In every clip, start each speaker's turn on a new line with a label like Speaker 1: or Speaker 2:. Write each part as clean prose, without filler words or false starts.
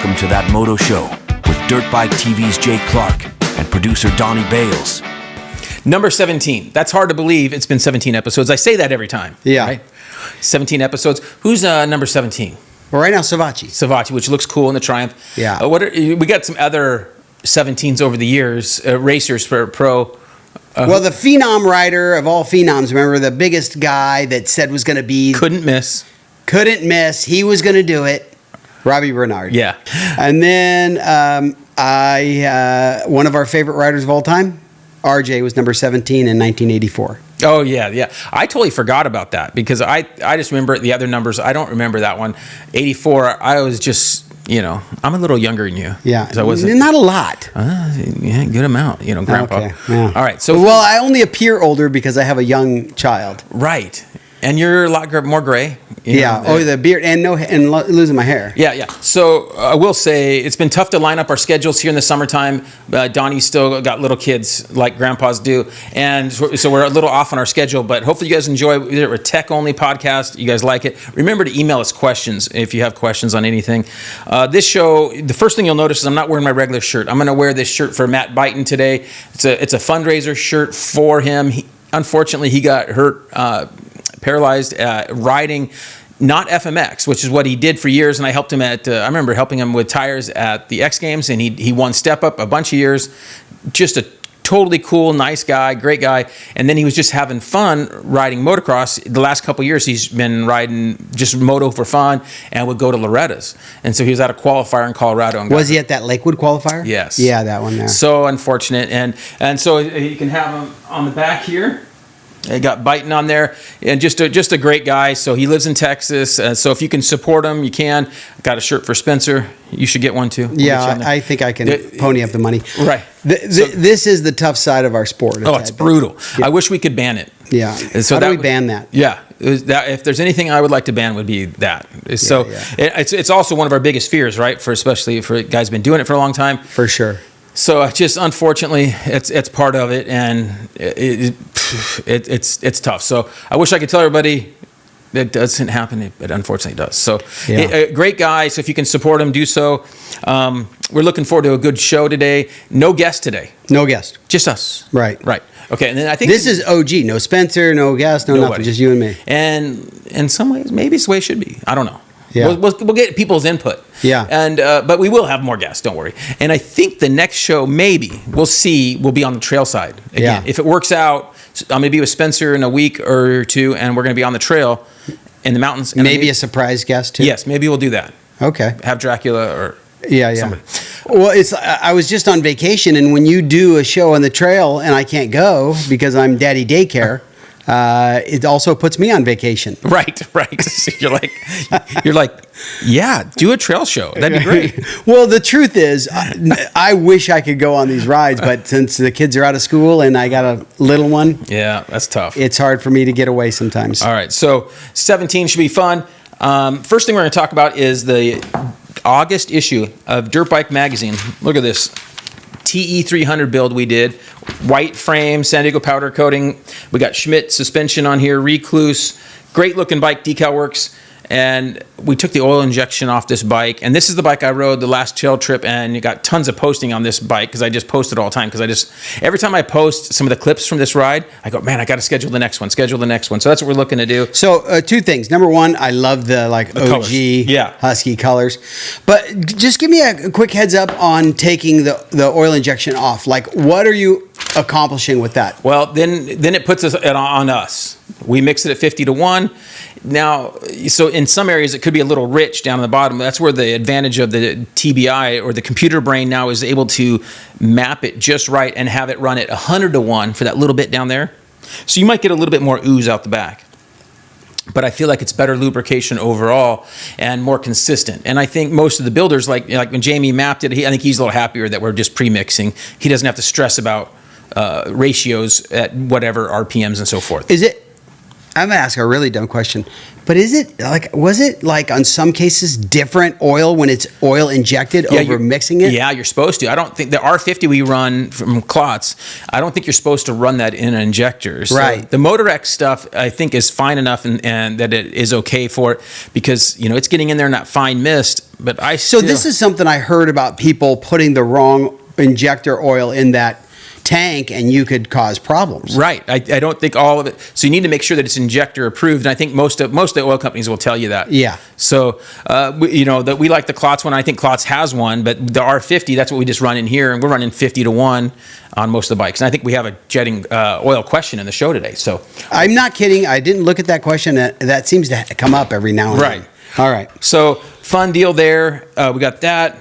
Speaker 1: welcome to That Moto Show with Dirt Bike TV's Jake Clark and producer Donnie Bales.
Speaker 2: Number 17. That's hard to believe. It's been 17 episodes. I say that every time.
Speaker 3: Yeah.
Speaker 2: Right? 17 episodes. Who's number 17?
Speaker 3: Well, right now, Savatgy,
Speaker 2: which looks cool in the Triumph.
Speaker 3: Yeah.
Speaker 2: We got some other 17s over the years, racers for pro.
Speaker 3: Well, the phenom rider of all phenoms, remember the biggest guy that said was going to be...
Speaker 2: Couldn't miss.
Speaker 3: He was going to do it. Robbie Bernard.
Speaker 2: Yeah.
Speaker 3: And then one of our favorite riders of all time, RJ, was number 17 in 1984.
Speaker 2: Oh, yeah. I totally forgot about that because I just remember the other numbers. I don't remember that one. 84, I was just, I'm a little younger than you.
Speaker 3: Yeah.
Speaker 2: So I wasn't,
Speaker 3: not a lot.
Speaker 2: Yeah, good amount, Grandpa.
Speaker 3: Okay, yeah.
Speaker 2: All right. So,
Speaker 3: well, I only appear older because I have a young child.
Speaker 2: Right. And you're a lot more gray.
Speaker 3: The beard and losing my hair.
Speaker 2: Yeah. So I will say it's been tough to line up our schedules here in the summertime. Donnie's still got little kids like grandpas do, and so we're a little off on our schedule. But hopefully you guys enjoy. We're a tech-only podcast. You guys like it. Remember to email us questions if you have questions on anything. This show, the first thing you'll notice is I'm not wearing my regular shirt. I'm going to wear this shirt for Matt Buyten today. It's a fundraiser shirt for him. Unfortunately, he got hurt. Paralyzed riding not FMX, which is what he did for years, and I helped him I remember helping him with tires at the X Games, and he won Step Up a bunch of years. Just a totally cool, nice guy, great guy, and then he was just having fun riding motocross. The last couple of years, he's been riding just moto for fun, and would go to Loretta's, and so he was at a qualifier in Colorado.
Speaker 3: Was he at that Lakewood qualifier?
Speaker 2: Yes.
Speaker 3: Yeah, that one there.
Speaker 2: So unfortunate, and so you can have him on the back here. They got Buyten on there, and just a great guy. So he lives in Texas. So if you can support him, you can. Got a shirt for Spencer. You should get one too.
Speaker 3: I think I can pony up the money.
Speaker 2: Right.
Speaker 3: This is the tough side of our sport.
Speaker 2: It's brutal. Yeah. I wish we could ban it.
Speaker 3: Yeah.
Speaker 2: So
Speaker 3: how do we ban that?
Speaker 2: Yeah. If there's anything I would like to ban, would be that. So it's also one of our biggest fears, right? Especially for guys been doing it for a long time.
Speaker 3: For sure.
Speaker 2: So just unfortunately, it's part of it, and it's tough. So I wish I could tell everybody that doesn't happen, but unfortunately it does. So a great guy. So if you can support him, do so. We're looking forward to a good show today. No guest today.
Speaker 3: No guest.
Speaker 2: Just us.
Speaker 3: Right.
Speaker 2: Okay, and then I think
Speaker 3: this is OG. No Spencer. No guest. No nothing. Just you and me.
Speaker 2: And in some ways, maybe it's the way it should be. I don't know.
Speaker 3: Yeah.
Speaker 2: We'll get people's input.
Speaker 3: Yeah.
Speaker 2: And but we will have more guests, don't worry. And I think the next show, maybe, we'll be on the trail side. Again, if it works out, I'm going to be with Spencer in a week or two, and we're going to be on the trail in the mountains. And
Speaker 3: maybe a surprise guest, too?
Speaker 2: Yes, maybe we'll do that.
Speaker 3: Okay.
Speaker 2: Have Dracula or somebody.
Speaker 3: Well, I was just on vacation, and when you do a show on the trail and I can't go because I'm daddy daycare, it also puts me on vacation.
Speaker 2: Right. So you're like, yeah, do a trail show. That'd be great.
Speaker 3: Well, the truth is, I wish I could go on these rides, but since the kids are out of school and I got a little one,
Speaker 2: yeah, that's tough.
Speaker 3: It's hard for me to get away sometimes.
Speaker 2: All right, so 17 should be fun. First thing we're going to talk about is the August issue of Dirt Bike Magazine. Look at this. TE300 build we did. White frame, San Diego powder coating. We got Schmidt suspension on here, Recluse. Great looking bike, decal works. And we took the oil injection off this bike. And this is the bike I rode the last trail trip, and you got tons of posting on this bike because I just post it all the time. Because every time I post some of the clips from this ride, I go, man, I got to schedule the next one. So that's what we're looking to do.
Speaker 3: So two things. Number one, I love the OG Husky colors. But just give me a quick heads up on taking the oil injection off. Like, what are you accomplishing with that?
Speaker 2: Well, then it puts it on us. We mix it at 50-1. Now, so in some areas it could be a little rich down on the bottom. That's where the advantage of the TBI or the computer brain now is able to map it just right and have it run at 100-1 for that little bit down there. So you might get a little bit more ooze out the back. But I feel like it's better lubrication overall and more consistent. And I think most of the builders, like when Jamie mapped it, I think he's a little happier that we're just pre-mixing. He doesn't have to stress about ratios at whatever RPMs and so forth.
Speaker 3: I'm going to ask a really dumb question, but was it like on some cases different oil when it's oil injected over mixing it?
Speaker 2: Yeah, you're supposed to. I don't think the R50 we run from Klotz, I don't think you're supposed to run that in an injector. So
Speaker 3: right.
Speaker 2: The Motor X stuff I think is fine enough and that it is okay for it because, it's getting in there in that fine mist. but
Speaker 3: So this is something I heard about people putting the wrong injector oil in that tank, and you could cause problems.
Speaker 2: Right. I don't think all of it. So you need to make sure that it's injector approved. And I think most of the oil companies will tell you that.
Speaker 3: Yeah.
Speaker 2: So that we like the Klotz one. I think Klotz has one, but the R50, that's what we just run in here, and we're running 50 to 1 on most of the bikes. And I think we have a jetting oil question in the show today. So
Speaker 3: I'm not kidding. I didn't look at that question. That seems to come up every now and then.
Speaker 2: Right.
Speaker 3: All right.
Speaker 2: So fun deal there. We got that.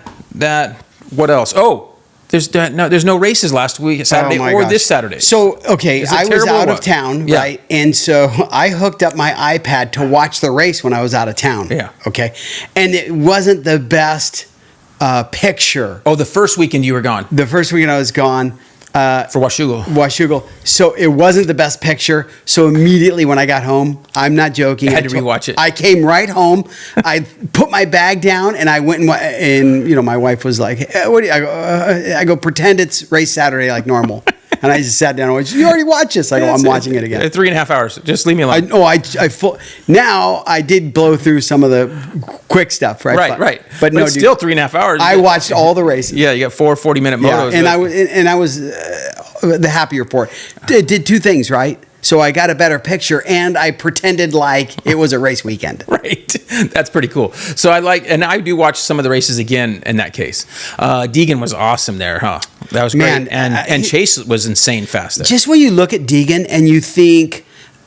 Speaker 2: What else? Oh. There's no races last week, Saturday or this Saturday.
Speaker 3: So, okay, I was out of town,
Speaker 2: yeah.
Speaker 3: right? And so I hooked up my iPad to watch the race when I was out of town.
Speaker 2: Yeah.
Speaker 3: Okay. And it wasn't the best picture.
Speaker 2: Oh, the first weekend you were gone.
Speaker 3: The first weekend I was gone.
Speaker 2: For Washougal.
Speaker 3: So it wasn't the best picture. So immediately when I got home, I'm not joking.
Speaker 2: I had to rewatch it.
Speaker 3: I came right home. I put my bag down and I went and my wife was like, hey, "What do you?" I go, pretend it's race Saturday like normal. And I just sat down and went, "You already watched this." I go, "I'm watching it again."
Speaker 2: 3.5 hours. Just leave me alone.
Speaker 3: Now I did blow through some of the quick stuff, right?
Speaker 2: Right.
Speaker 3: But no,
Speaker 2: it's still 3.5 hours.
Speaker 3: I watched all the races.
Speaker 2: Yeah, you got 4 40-minute motos.
Speaker 3: Yeah, and I was the happier for it. Did two things, right? So I got a better picture, and I pretended like it was a race weekend.
Speaker 2: Right. That's pretty cool. So I do watch some of the races again in that case. Deegan was awesome there, huh? That was great.
Speaker 3: Man,
Speaker 2: and Chase was insane fast there.
Speaker 3: Just when you look at Deegan and you think,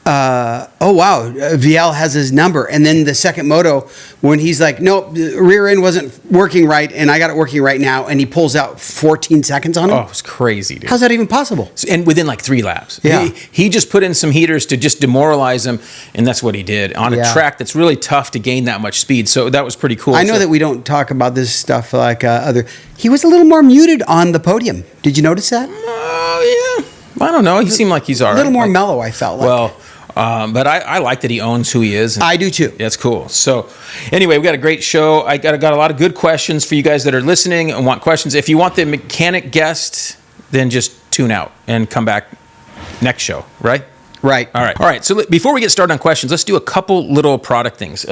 Speaker 3: oh wow, VL has his number, and then the second moto when he's like, nope, the rear end wasn't working right, and I got it working right now, and he pulls out 14 seconds on him.
Speaker 2: Oh, it's crazy, dude.
Speaker 3: How's that even possible?
Speaker 2: And within like 3 laps.
Speaker 3: Yeah.
Speaker 2: He just put in some heaters to just demoralize him, and that's what he did on a track that's really tough to gain that much speed. So that was pretty cool.
Speaker 3: I know that we don't talk about this stuff like other. He was a little more muted on the podium. Did you notice that?
Speaker 2: Yeah. I don't know. He seemed like he's all right.
Speaker 3: A little more mellow, I felt like.
Speaker 2: Well, but I like that he owns who he is.
Speaker 3: I do too.
Speaker 2: That's cool. So anyway, we got a great show. I got a lot of good questions for you guys that are listening and want questions. If you want the mechanic guest, then just tune out and come back next show, right?
Speaker 3: Right.
Speaker 2: All right. So before we get started on questions, let's do a couple little product things.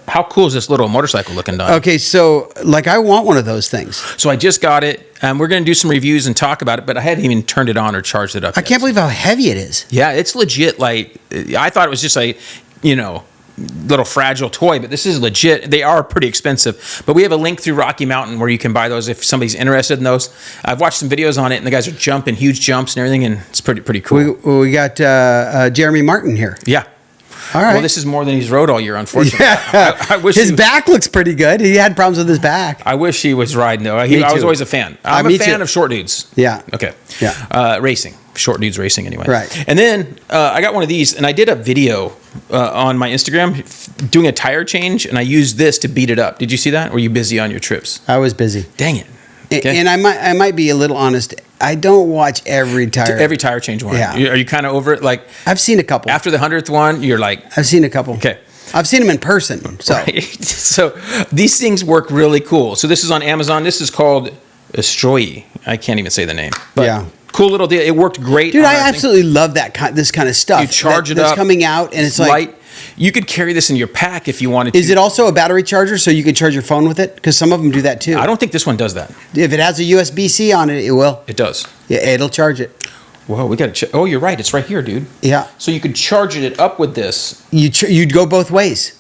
Speaker 2: How cool is this little motorcycle looking, Don?
Speaker 3: Okay, so I want one of those things.
Speaker 2: So I just got it. We're going to do some reviews and talk about it, but I hadn't even turned it on or charged it up
Speaker 3: I can't believe how heavy it is.
Speaker 2: Yeah, it's legit. Like, I thought it was just a, little fragile toy, but this is legit. They are pretty expensive, but we have a link through Rocky Mountain where you can buy those if somebody's interested in those. I've watched some videos on it, and the guys are jumping huge jumps and everything, and it's pretty cool.
Speaker 3: We got Jeremy Martin here.
Speaker 2: Yeah.
Speaker 3: All right.
Speaker 2: Well, this is more than he's rode all year, unfortunately.
Speaker 3: Yeah.
Speaker 2: I wish
Speaker 3: his back looks pretty good. He had problems with his back.
Speaker 2: I wish he was riding, though. I was always a fan. I'm a fan of short dudes.
Speaker 3: Yeah.
Speaker 2: Okay.
Speaker 3: Yeah.
Speaker 2: Racing. Short dudes racing, anyway.
Speaker 3: Right.
Speaker 2: And then I got one of these, and I did a video on my Instagram doing a tire change, and I used this to beat it up. Did you see that? Were you busy on your trips?
Speaker 3: I was busy.
Speaker 2: Dang it. Okay.
Speaker 3: And I might be a little honest. I don't watch every tire
Speaker 2: change one.
Speaker 3: Yeah.
Speaker 2: Are you kind of over it? Like,
Speaker 3: I've seen a couple.
Speaker 2: After the 100th one, you're like,
Speaker 3: I've seen a couple.
Speaker 2: Okay.
Speaker 3: I've seen them in person. So,
Speaker 2: right. So these things work really cool. So this is on Amazon. This is called AstroAI. I can't even say the name. But
Speaker 3: yeah.
Speaker 2: Cool little deal. It worked great.
Speaker 3: Dude, I absolutely love this kind of stuff.
Speaker 2: You charge it
Speaker 3: that's
Speaker 2: up.
Speaker 3: coming out, and it's
Speaker 2: light.
Speaker 3: like,
Speaker 2: you could carry this in your pack if you wanted to.
Speaker 3: Is it also a battery charger so you could charge your phone with it? Because some of them do that too.
Speaker 2: I don't think this one does that.
Speaker 3: If it has a USB-C on it, it will.
Speaker 2: It does.
Speaker 3: Yeah, it'll charge it.
Speaker 2: Whoa, we got to check. Oh, you're right. It's right here, dude.
Speaker 3: Yeah.
Speaker 2: So you could charge it up with this.
Speaker 3: You'd go both ways.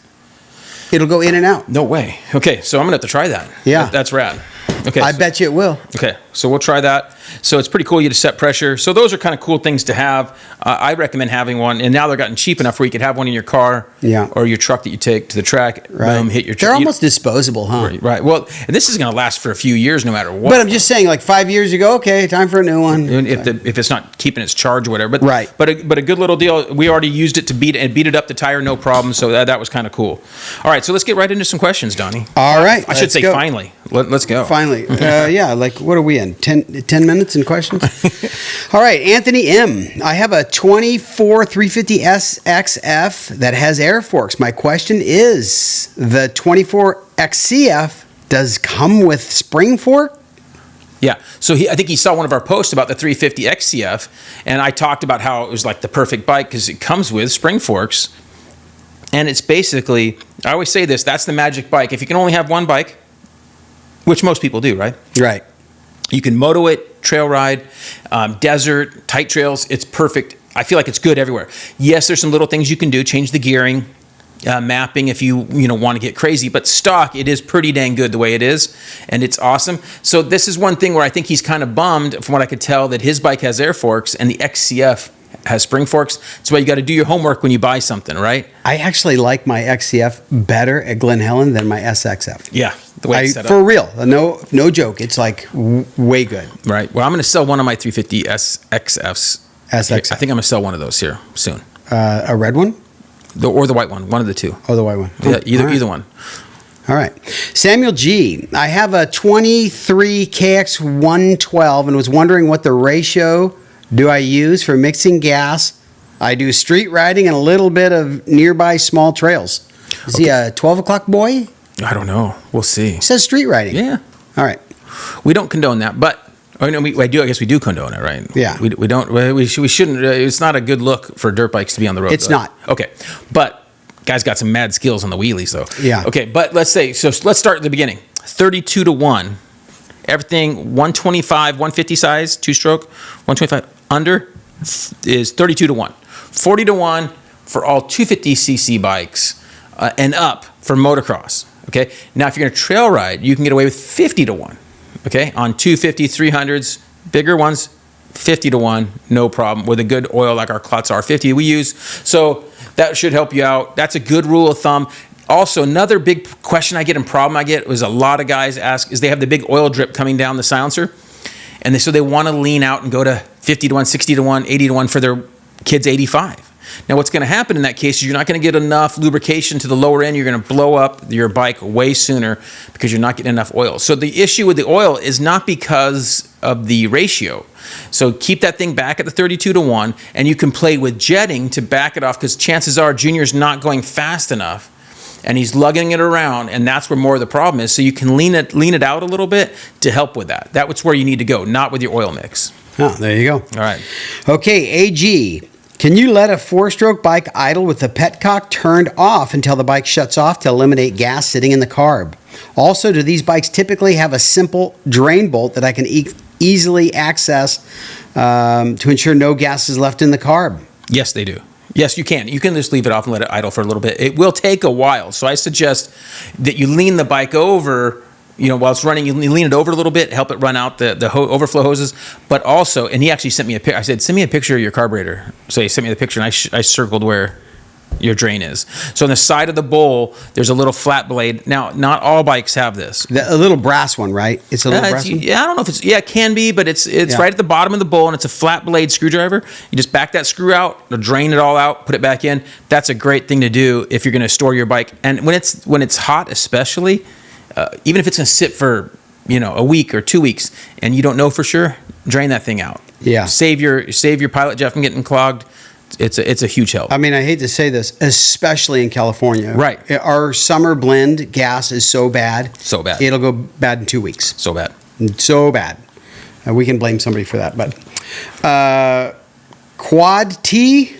Speaker 3: It'll go in and out.
Speaker 2: No way. Okay, so I'm going to have to try that.
Speaker 3: Yeah.
Speaker 2: That's rad. Okay.
Speaker 3: I bet you it will.
Speaker 2: Okay, so we'll try that. So it's pretty cool. You just set pressure. So those are kind of cool things to have. I recommend having one. And now they're gotten cheap enough where you could have one in your car, or your truck that you take to the track.
Speaker 3: Right.
Speaker 2: Boom, hit your.
Speaker 3: They're almost disposable, huh?
Speaker 2: Right. Well, and this is going to last for a few years, no matter what.
Speaker 3: But I'm just saying, like 5 years ago, okay, time for a new one.
Speaker 2: If it's not keeping its charge or whatever. But
Speaker 3: right.
Speaker 2: But a good little deal. We already used it to beat it up the tire, no problem. So that was kind of cool. All right, so let's get right into some questions, Donnie.
Speaker 3: All right,
Speaker 2: I should say finally. Let's go.
Speaker 3: Finally, yeah. Like, what are we in? 10 minutes in questions? All right, Anthony M. I have a 24 350S XF that has air forks. My question is, the 24 XCF does come with spring fork?
Speaker 2: Yeah. So I think he saw one of our posts about the 350 XCF, and I talked about how it was like the perfect bike because it comes with spring forks. And it's basically, I always say this, that's the magic bike. If you can only have one bike, which most people do, right?
Speaker 3: Right.
Speaker 2: You can moto it, trail ride, desert, tight trails. It's perfect. I feel like it's good everywhere. Yes, there's some little things you can do. Change the gearing, mapping if you want to get crazy. But stock, it is pretty dang good the way it is, and it's awesome. So this is one thing where I think he's kind of bummed, from what I could tell, that his bike has air forks and the XCF has spring forks. That's why you got to do your homework when you buy something, right?
Speaker 3: I actually like my XCF better at Glen Helen than my SXF.
Speaker 2: Yeah, the way it's set up.
Speaker 3: For real, no joke. It's like way good.
Speaker 2: Right. Well, I'm going to sell one of my 350 SXFs.
Speaker 3: SXF.
Speaker 2: I think I'm going to sell one of those here soon.
Speaker 3: A red one?
Speaker 2: Or the white one. One of the two.
Speaker 3: Oh, the white one.
Speaker 2: Yeah, either one.
Speaker 3: All right. Samuel G. I have a 23 KX 112 and was wondering what the ratio do I use for mixing gas. I do street riding and a little bit of nearby small trails. Is he a 12 o'clock boy?
Speaker 2: I don't know. We'll see.
Speaker 3: It says street riding.
Speaker 2: Yeah.
Speaker 3: All right.
Speaker 2: We don't condone that, but I do. I guess we do condone it, right?
Speaker 3: Yeah.
Speaker 2: We don't. We shouldn't. It's not a good look for dirt bikes to be on the road.
Speaker 3: It's not.
Speaker 2: Okay, but guy's got some mad skills on the wheelies, though.
Speaker 3: Yeah.
Speaker 2: Okay, but let's start at the beginning. 32 to 1. Everything 125, 150 size, 2-stroke, 125 under is 32 to 1. 40 to 1 for all 250cc bikes and up for motocross. Okay. Now, if you're going to trail ride, you can get away with 50 to 1. Okay, on 250, 300s, bigger ones, 50 to 1, no problem, with a good oil like our Klotz R50 we use. So that should help you out. That's a good rule of thumb. Also, another big question I get and problem I get is a lot of guys ask is they have the big oil drip coming down the silencer, and so they want to lean out and go to 50 to 1, 60 to 1, 80 to 1 for their kids 85. Now, what's going to happen in that case is you're not going to get enough lubrication to the lower end. You're going to blow up your bike way sooner because you're not getting enough oil. So the issue with the oil is not because of the ratio. So keep that thing back at the 32 to 1, and you can play with jetting to back it off because chances are Junior's not going fast enough, and he's lugging it around, and that's where more of the problem is. So you can lean it out a little bit to help with that. That's where you need to go, not with your oil mix.
Speaker 3: Oh, there you go.
Speaker 2: All right.
Speaker 3: Okay, AG. Can you let a 4-stroke bike idle with the petcock turned off until the bike shuts off to eliminate gas sitting in the carb? Also, do these bikes typically have a simple drain bolt that I can easily access to ensure no gas is left in the carb?
Speaker 2: Yes, they do. Yes, you can. You can just leave it off and let it idle for a little bit. It will take a while. So I suggest that you lean the bike over, while it's running, you lean it over a little bit, help it run out the overflow hoses. But also, and he actually sent me a picture. I said, send me a picture of your carburetor. So he sent me the picture, and I circled where your drain is. So on the side of the bowl, there's a little flat blade. Now, not all bikes have this.
Speaker 3: A little brass one, right? It's a little brass one?
Speaker 2: Yeah, I don't know if it's, it can be, but it's right at the bottom of the bowl, and it's a flat blade screwdriver. You just back that screw out, drain it all out, put it back in. That's a great thing to do if you're going to store your bike. And when it's hot especially, even if it's going to sit for, a week or 2 weeks and you don't know for sure, drain that thing out.
Speaker 3: Yeah.
Speaker 2: Save your pilot jet from getting clogged. It's a huge help.
Speaker 3: I mean, I hate to say this, especially in California.
Speaker 2: Right.
Speaker 3: Our summer blend gas is so bad.
Speaker 2: So bad.
Speaker 3: It'll go bad in 2 weeks.
Speaker 2: So bad.
Speaker 3: So bad. We can blame somebody for that. But Quad T,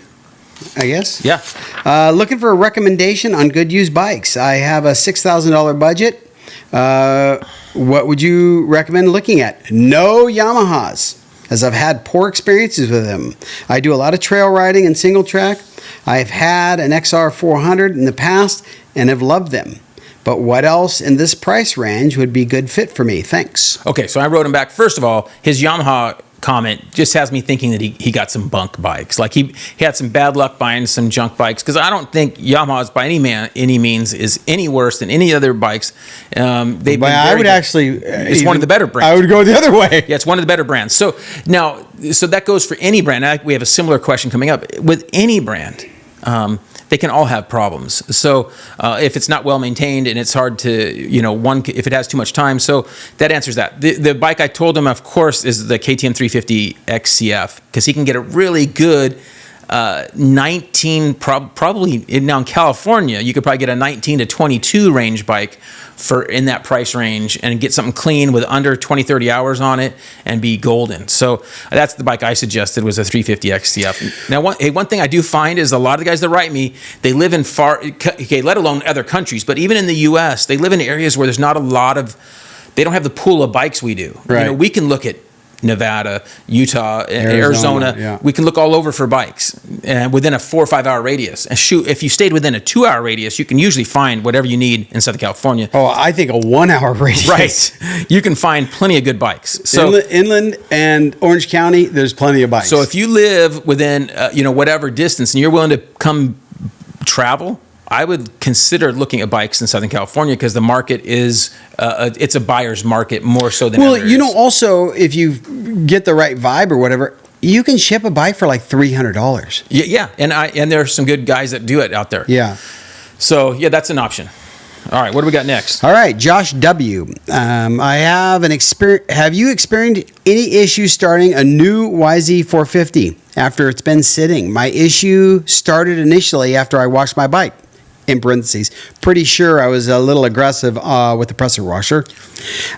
Speaker 3: I guess.
Speaker 2: Yeah.
Speaker 3: Looking for a recommendation on good used bikes. I have a $6,000 budget. What would you recommend looking at? No Yamahas, as I've had poor experiences with them. I do a lot of trail riding and single track. I've had an XR 400 in the past and have loved them. But what else in this price range would be good fit for me? Thanks.
Speaker 2: Okay, so I wrote him back. First of all, his Yamaha comment just has me thinking that he got some bunk bikes. Like he had some bad luck buying some junk bikes, because I don't think Yamaha's by any means is any worse than any other bikes.
Speaker 3: I would actually.
Speaker 2: It's one of the better brands.
Speaker 3: I would go the other way.
Speaker 2: Yeah, it's one of the better brands. So that goes for any brand. Now, we have a similar question coming up with any brand. They can all have problems. So if it's not well maintained and it's hard to, if it has too much time. So that answers that. The bike I told him, of course, is the KTM 350 XCF, because he can get a really good 19, probably now in California, you could probably get a 19 to 22 range bike for in that price range and get something clean with under 20, 30 hours on it and be golden. So that's the bike I suggested, was a 350 XCF. Now, one thing I do find is a lot of the guys that write me, they live in let alone other countries, but even in the US, they live in areas where there's not a lot of they don't have the pool of bikes we do.
Speaker 3: Right.
Speaker 2: You know, we can look at Nevada, Utah, Arizona.
Speaker 3: Yeah.
Speaker 2: We can look all over for bikes within a 4 or 5 hour radius. And shoot, if you stayed within a 2 hour radius, you can usually find whatever you need in Southern California.
Speaker 3: Oh, I think a 1 hour radius.
Speaker 2: Right. You can find plenty of good bikes. So
Speaker 3: Inland and Orange County, there's plenty of bikes.
Speaker 2: So if you live within, whatever distance and you're willing to come travel, I would consider looking at bikes in Southern California because the market is it's a buyer's market more so than others.
Speaker 3: Also, if you get the right vibe or whatever, you can ship a bike for like $300.
Speaker 2: Yeah, and there are some good guys that do it out there.
Speaker 3: Yeah.
Speaker 2: So yeah, that's an option. All right, what do we got next?
Speaker 3: All right, Josh W. I have an experience. Have you experienced any issues starting a new YZ450 after it's been sitting? My issue started initially after I washed my bike. In parentheses, pretty sure I was a little aggressive with the pressure washer.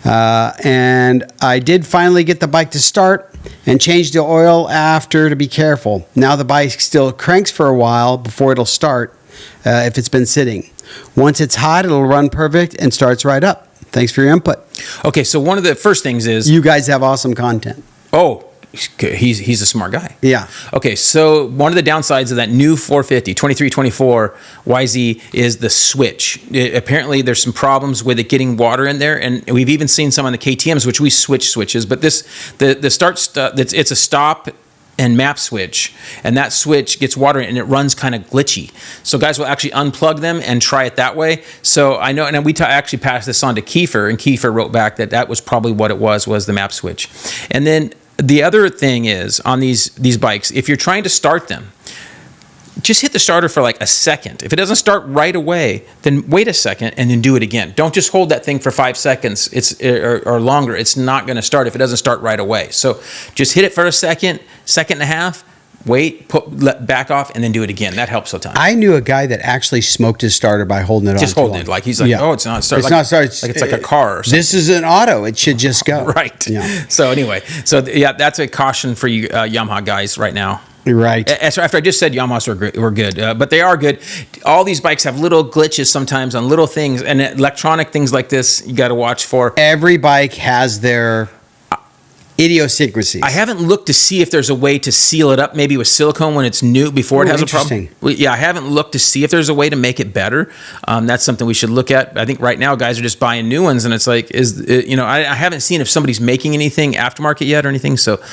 Speaker 3: And I did finally get the bike to start and change the oil after to be careful. Now the bike still cranks for a while before it'll start if it's been sitting. Once it's hot, it'll run perfect and starts right up. Thanks for your input.
Speaker 2: Okay, so one of the first things is...
Speaker 3: You guys have awesome content.
Speaker 2: Oh, he's a smart guy.
Speaker 3: Yeah.
Speaker 2: Okay, so one of the downsides of that new 450, 2324 YZ is the switch. Apparently, there's some problems with it getting water in there, and we've even seen some on the KTMs, which we switch switches. But the start, it's a stop and map switch, and that switch gets water in and it runs kind of glitchy. So guys will actually unplug them and try it that way. So I know, and we actually passed this on to Kiefer, and Kiefer wrote back that was probably what it was the map switch. And then the other thing is on these bikes, if you're trying to start them, just hit the starter for like a second. If it doesn't start right away, then wait a second and then do it again. Don't just hold that thing for 5 seconds or longer. It's not going to start if it doesn't start right away. So just hit it for a second and a half, wait, back off, and then do it again. That helps a ton.
Speaker 3: I knew a guy that actually smoked his starter by holding it on.
Speaker 2: Just holding it. Like he's like, oh, it's not starting.
Speaker 3: It's not starting.
Speaker 2: Like it's like a car or something.
Speaker 3: This is an auto. It should just go.
Speaker 2: Right.
Speaker 3: Yeah.
Speaker 2: So anyway, that's a caution for you Yamaha guys right now.
Speaker 3: Right.
Speaker 2: After I just said Yamahas were good, but they are good. All these bikes have little glitches sometimes on little things, and electronic things like this you got to watch for.
Speaker 3: Every bike has their idiosyncrasies.
Speaker 2: I haven't looked to see if there's a way to seal it up, maybe with silicone when it's new before it has a problem. Yeah, I haven't looked to see if there's a way to make it better. That's something we should look at. I think right now guys are just buying new ones, and it's like, I haven't seen if somebody's making anything aftermarket yet or anything. So,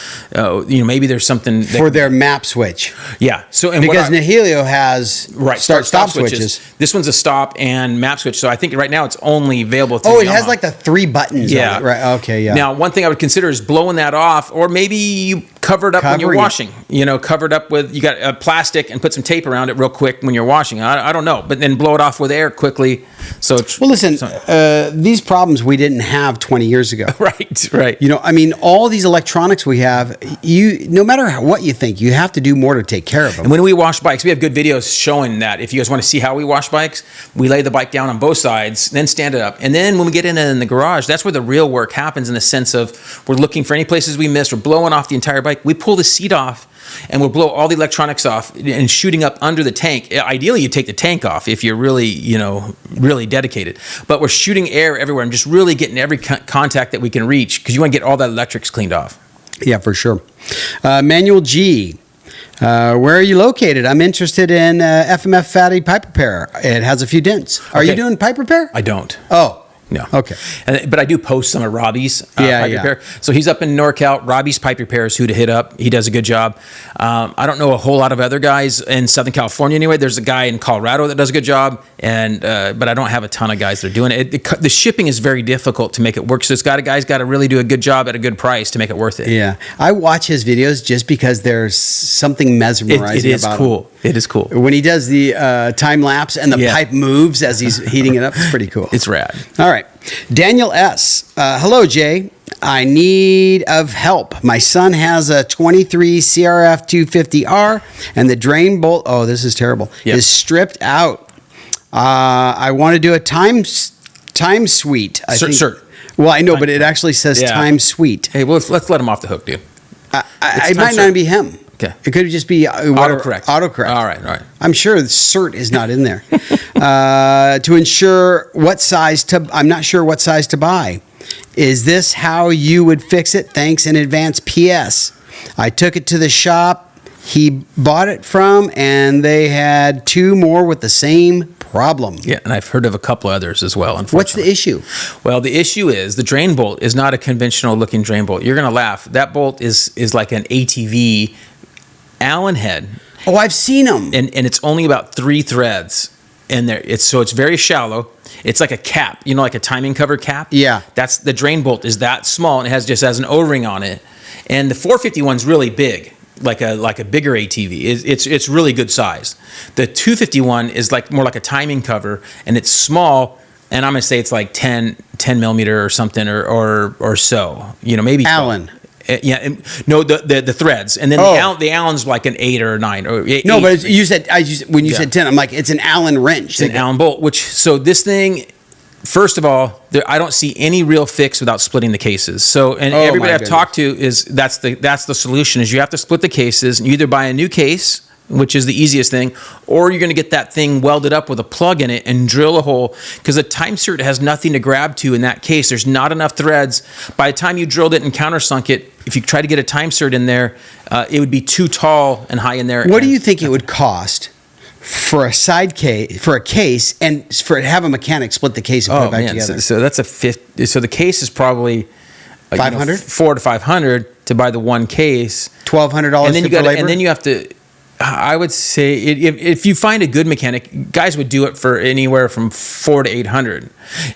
Speaker 2: maybe there's something
Speaker 3: for their map switch.
Speaker 2: Yeah. So
Speaker 3: because Nihilio has start-stop switches.
Speaker 2: This one's a stop and map switch. So I think right now it's only available through
Speaker 3: Yamaha. It has like the 3 buttons.
Speaker 2: Yeah.
Speaker 3: On it. Right. Okay. Yeah.
Speaker 2: Now, one thing I would consider is blowing that off, or maybe you cover it up when you're washing. Cover it up with, you got a plastic and put some tape around it real quick when you're washing. I don't know, but then blow it off with air quickly. So
Speaker 3: listen, these problems we didn't have 20 years ago.
Speaker 2: Right.
Speaker 3: All these electronics we have, no matter what you think, you have to do more to take care of them.
Speaker 2: And when we wash bikes, we have good videos showing that. If you guys want to see how we wash bikes, we lay the bike down on both sides, then stand it up. And then when we get in the garage, that's where the real work happens, in the sense of we're looking for any places we missed. We're blowing off the entire bike. We pull the seat off, and we'll blow all the electronics off and shooting up under the tank. Ideally, you take the tank off if you're really, really dedicated. But we're shooting air everywhere and just really getting every contact that we can reach, because you want to get all that electrics cleaned off. Yeah,
Speaker 3: for sure. Manuel G. Where are you located? I'm interested in FMF fatty pipe repair. It has a few dents. Are you doing pipe repair?
Speaker 2: I don't.
Speaker 3: Oh.
Speaker 2: No.
Speaker 3: Okay.
Speaker 2: But I do post some of Robbie's pipe repair. So he's up in NorCal. Robbie's Pipe Repair is who to hit up. He does a good job. I don't know a whole lot of other guys in Southern California anyway. There's a guy in Colorado that does a good job, but I don't have a ton of guys that are doing it. The shipping is very difficult to make it work. So guy's got to really do a good job at a good price to make it worth it.
Speaker 3: Yeah. I watch his videos just because there's something mesmerizing about
Speaker 2: cool. It is cool.
Speaker 3: When he does the time lapse and the pipe moves as he's heating it up, it's pretty cool.
Speaker 2: It's rad.
Speaker 3: All right. Daniel S. Hello, Jay. I need of help. My son has a 23 CRF 250R, and the drain bolt, this is terrible, is stripped out. I want to do a time suite.
Speaker 2: Sure.
Speaker 3: Well, I know, but it actually says time suite.
Speaker 2: Hey, well, let's let him off the hook, dude.
Speaker 3: It might not be him.
Speaker 2: Okay.
Speaker 3: It could just be
Speaker 2: autocorrect.
Speaker 3: Autocorrect.
Speaker 2: All right.
Speaker 3: I'm sure the cert is not in there. To ensure what size I'm not sure what size to buy. Is this how you would fix it? Thanks in advance. P.S. I took it to the shop he bought it from, and they had 2 more with the same problem.
Speaker 2: Yeah, and I've heard of a couple others as well, unfortunately.
Speaker 3: What's the issue?
Speaker 2: Well, the issue is the drain bolt is not a conventional looking drain bolt. You're going to laugh. That bolt is like an ATV Allen head.
Speaker 3: Oh, I've seen them.
Speaker 2: And it's only about 3 threads in there. It's very shallow. It's like a cap, like a timing cover cap.
Speaker 3: Yeah.
Speaker 2: That's the drain bolt is that small, and it has an O-ring on it. And the 450 one's really big. Like a bigger ATV. It's really good size. The 251 is more like a timing cover, and it's small. And I'm gonna say it's like 10 millimeter or something or so. Maybe
Speaker 3: Allen.
Speaker 2: Yeah, no, the threads, and then the Allen's like an 8 or 9 or 8.
Speaker 3: No, but you said when you said 10, I'm like it's an Allen wrench.
Speaker 2: It's an Allen bolt. So this thing. First of all, I don't see any real fix without splitting the cases. So, and everybody I've talked to is that's the solution is you have to split the cases, and you either buy a new case, which is the easiest thing, or you're going to get that thing welded up with a plug in it and drill a hole, because a time cert has nothing to grab to in that case. There's not enough threads. By the time you drilled it and countersunk it, if you try to get a time cert in there, it would be too tall and high in there.
Speaker 3: What do you think it would cost for a case, and for have a mechanic split the case and put it back together?
Speaker 2: So that's a fifth. So the case is probably
Speaker 3: $500,
Speaker 2: $400 to $500 to buy the one case.
Speaker 3: $1,200 for labor.
Speaker 2: And then you have to. I would say if you find a good mechanic, guys would do it for anywhere from $400 to $800.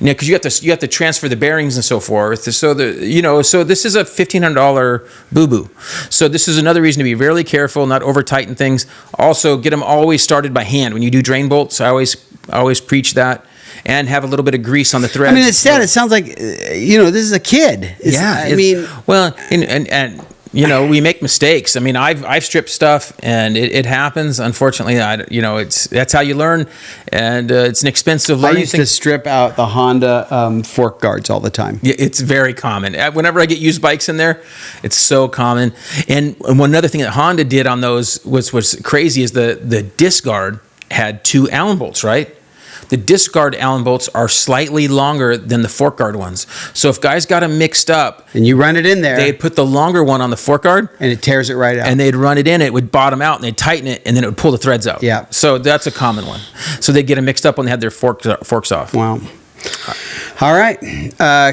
Speaker 2: Because you have to transfer the bearings and so forth. So so this is a $1,500 boo-boo. So this is another reason to be really careful, not over tighten things. Also, get them always started by hand when you do drain bolts. I always preach that. And have a little bit of grease on the threads.
Speaker 3: I mean, it's sad. It sounds like this is a kid.
Speaker 2: And we make mistakes. I mean, I've stripped stuff, and it happens. Unfortunately, that's how you learn, and it's an expensive learning.
Speaker 3: I used to strip out the Honda fork guards all the time.
Speaker 2: Yeah, it's very common. Whenever I get used bikes in there, it's so common. And one other thing that Honda did on those was crazy is the disc guard had 2 Allen bolts, right? The disc guard Allen bolts are slightly longer than the fork guard ones. So if guys got them mixed up,
Speaker 3: and you run it in there,
Speaker 2: they'd put the longer one on the fork guard,
Speaker 3: and it tears it right out.
Speaker 2: And they'd run it in, it would bottom out, and they'd tighten it, and then it would pull the threads out.
Speaker 3: Yeah.
Speaker 2: So that's a common one. So they'd get them mixed up when they had their forks off.
Speaker 3: Wow. All right.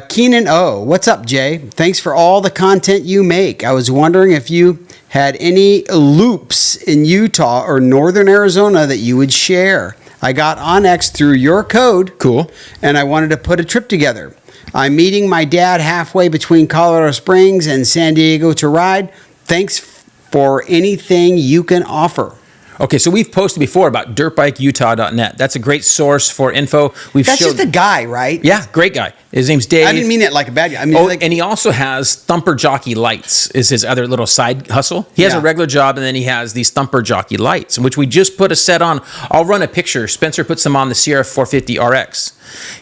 Speaker 3: Keenan O. What's up, Jay? Thanks for all the content you make. I was wondering if you had any loops in Utah or northern Arizona that you would share. I got Onyx through your code.
Speaker 2: Cool.
Speaker 3: And I wanted to put a trip together. I'm meeting my dad halfway between Colorado Springs and San Diego to ride. Thanks for anything you can offer.
Speaker 2: Okay, so we've posted before about dirtbikeutah.net. That's a great source for info.
Speaker 3: That's just a guy, right?
Speaker 2: Yeah, great guy. His name's Dave.
Speaker 3: I didn't mean it like a bad guy. I mean,
Speaker 2: and he also has Thumper Jockey Lights is his other little side hustle. He has a regular job, and then he has these Thumper Jockey Lights, which we just put a set on. I'll run a picture. Spencer puts them on the Sierra 450 RX.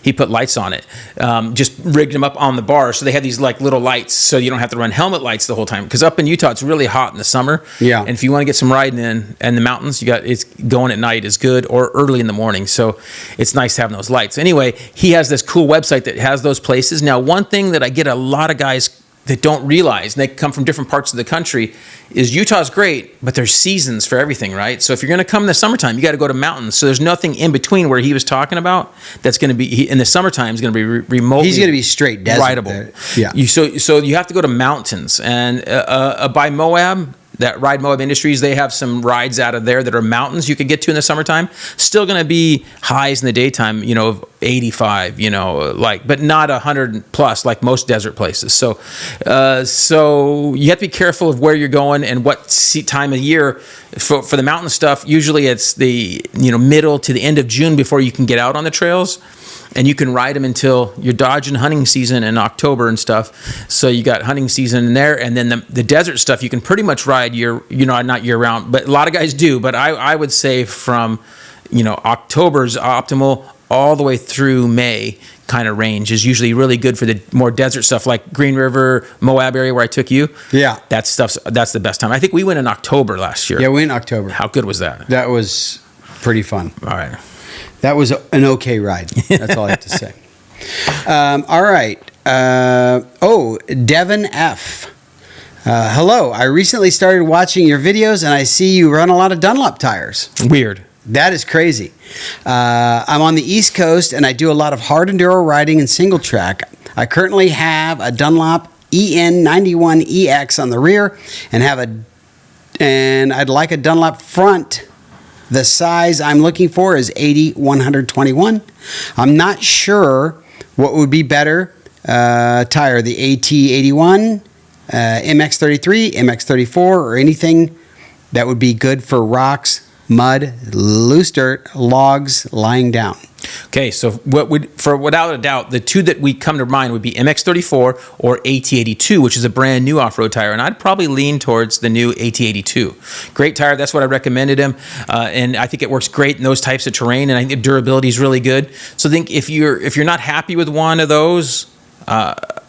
Speaker 2: He put lights on it. Just rigged them up on the bar, so they have these little lights, so you don't have to run helmet lights the whole time. Because up in Utah, it's really hot in the summer.
Speaker 3: Yeah.
Speaker 2: And if you want to get some riding in the mountains, it's going at night is good, or early in the morning. So it's nice having those lights. Anyway, he has this cool website that has those places. Now, one thing that I get a lot of guys that don't realize, and they come from different parts of the country, is Utah's great, but there's seasons for everything, right? So if you're going to come in the summertime, you got to go to mountains. So there's nothing in between where he was talking about that's going to be in the summertime is going to be remotely.
Speaker 3: He's going to be straight desert.
Speaker 2: Rideable.
Speaker 3: Yeah.
Speaker 2: So you have to go to mountains, and by Moab. That Ride Moab Industries, they have some rides out of there that are mountains you could get to in the summertime. Still going to be highs in the daytime, of 85, but not 100 plus like most desert places. So you have to be careful of where you're going and what time of year for the mountain stuff. Usually it's the middle to the end of June before you can get out on the trails. And you can ride them until you're dodging hunting season in October and stuff. So you got hunting season in there, and then the desert stuff you can pretty much ride not year round, but a lot of guys do. But I would say from October's optimal all the way through May kind of range is usually really good for the more desert stuff like Green River, Moab area where I took you.
Speaker 3: Yeah,
Speaker 2: that's the best time. I think we went in October last year.
Speaker 3: Yeah, we went in October.
Speaker 2: How good was that?
Speaker 3: That was pretty fun.
Speaker 2: All right.
Speaker 3: That was an okay ride. That's all I have to say. All right. Devin F. Hello. I recently started watching your videos, and I see you run a lot of Dunlop tires.
Speaker 2: Weird.
Speaker 3: That is crazy. I'm on the East Coast, and I do a lot of hard enduro riding and single track. I currently have a Dunlop EN91EX on the rear, and I'd like a Dunlop front. The size I'm looking for is 80-121. I'm not sure what would be better tire, the AT81, MX33, MX34, or anything that would be good for rocks, mud, loose dirt, logs lying down.
Speaker 2: Okay, so without a doubt, the two that we come to mind would be MX34 or AT82, which is a brand new off-road tire, and I'd probably lean towards the new AT82. Great tire, that's what I recommended him, and I think it works great in those types of terrain, and I think the durability is really good. So I think if you're not happy with one of those,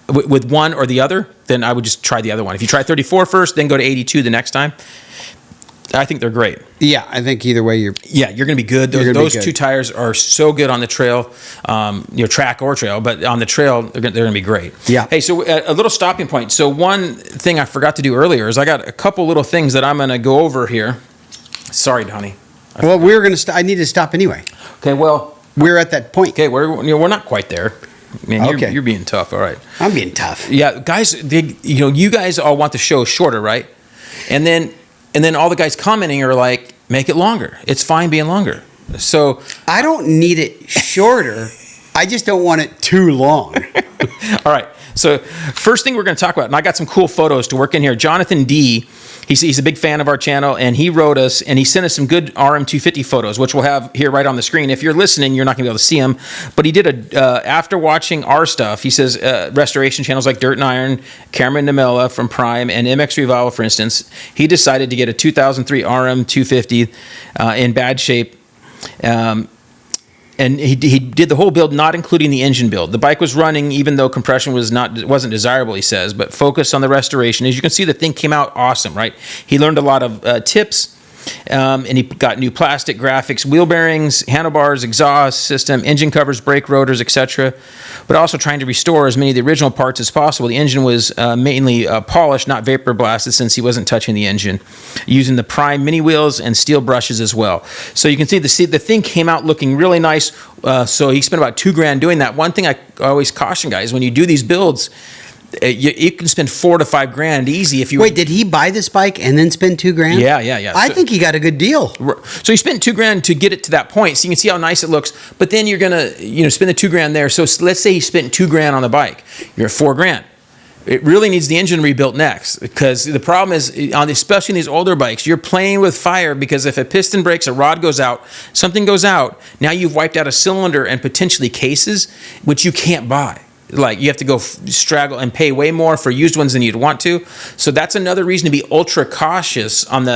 Speaker 2: with one or the other, then I would just try the other one. If you try 34 first, then go to 82 the next time. I think they're great.
Speaker 3: Yeah, I think either way you're
Speaker 2: going to be good. Those two tires are so good on the trail, track or trail, but on the trail, they're going to be great.
Speaker 3: Yeah.
Speaker 2: Hey, so a little stopping point. So one thing I forgot to do earlier is I got a couple little things that I'm going to go over here. Sorry, Donnie.
Speaker 3: Well, we were going to I need to stop anyway.
Speaker 2: Okay, well.
Speaker 3: We're at that point.
Speaker 2: Okay, we're not quite there. Man,
Speaker 3: okay.
Speaker 2: You're being tough. All right.
Speaker 3: I'm being tough.
Speaker 2: Yeah, guys, you guys all want the show shorter, right? And then all the guys commenting are like, make it longer. It's fine being longer. So
Speaker 3: I don't need it shorter. I just don't want it too long.
Speaker 2: All right. So first thing we're going to talk about, and I got some cool photos to work in here. Jonathan D, he's a big fan of our channel, and he wrote us, and he sent us some good RM250 photos, which we'll have here right on the screen. If you're listening, you're not going to be able to see them. But he did after watching our stuff, he says restoration channels like Dirt and Iron, Cameron Namella from Prime, and MX Revival, for instance, he decided to get a 2003 RM250 in bad shape. And he did the whole build, not including the engine build. The bike was running, even though compression wasn't desirable, he says, but focused on the restoration. As you can see, the thing came out awesome, right? He learned a lot of tips, and he got new plastic graphics, wheel bearings, handlebars, exhaust system, engine covers, brake rotors, etc. But also trying to restore as many of the original parts as possible. The engine was mainly polished, not vapor blasted, since he wasn't touching the engine, using the Prime mini wheels and steel brushes as well. So you can see the thing came out looking really nice. So he spent about $2,000 doing that. One thing I always caution guys, when you do these builds, you can spend $4,000 to $5,000 easy if you.
Speaker 3: Wait, did he buy this bike and then spend $2,000?
Speaker 2: Yeah.
Speaker 3: I think he got a good deal.
Speaker 2: So he spent $2,000 to get it to that point, so you can see how nice it looks. But then you're gonna, spend the $2,000 there. So let's say he spent $2,000 on the bike. You're at $4,000. It really needs the engine rebuilt next, because the problem is, especially in these older bikes, you're playing with fire, because if a piston breaks, a rod goes out, something goes out, now you've wiped out a cylinder and potentially cases, which you can't buy. Like, you have to go straggle and pay way more for used ones than you'd want to. So that's another reason to be ultra cautious on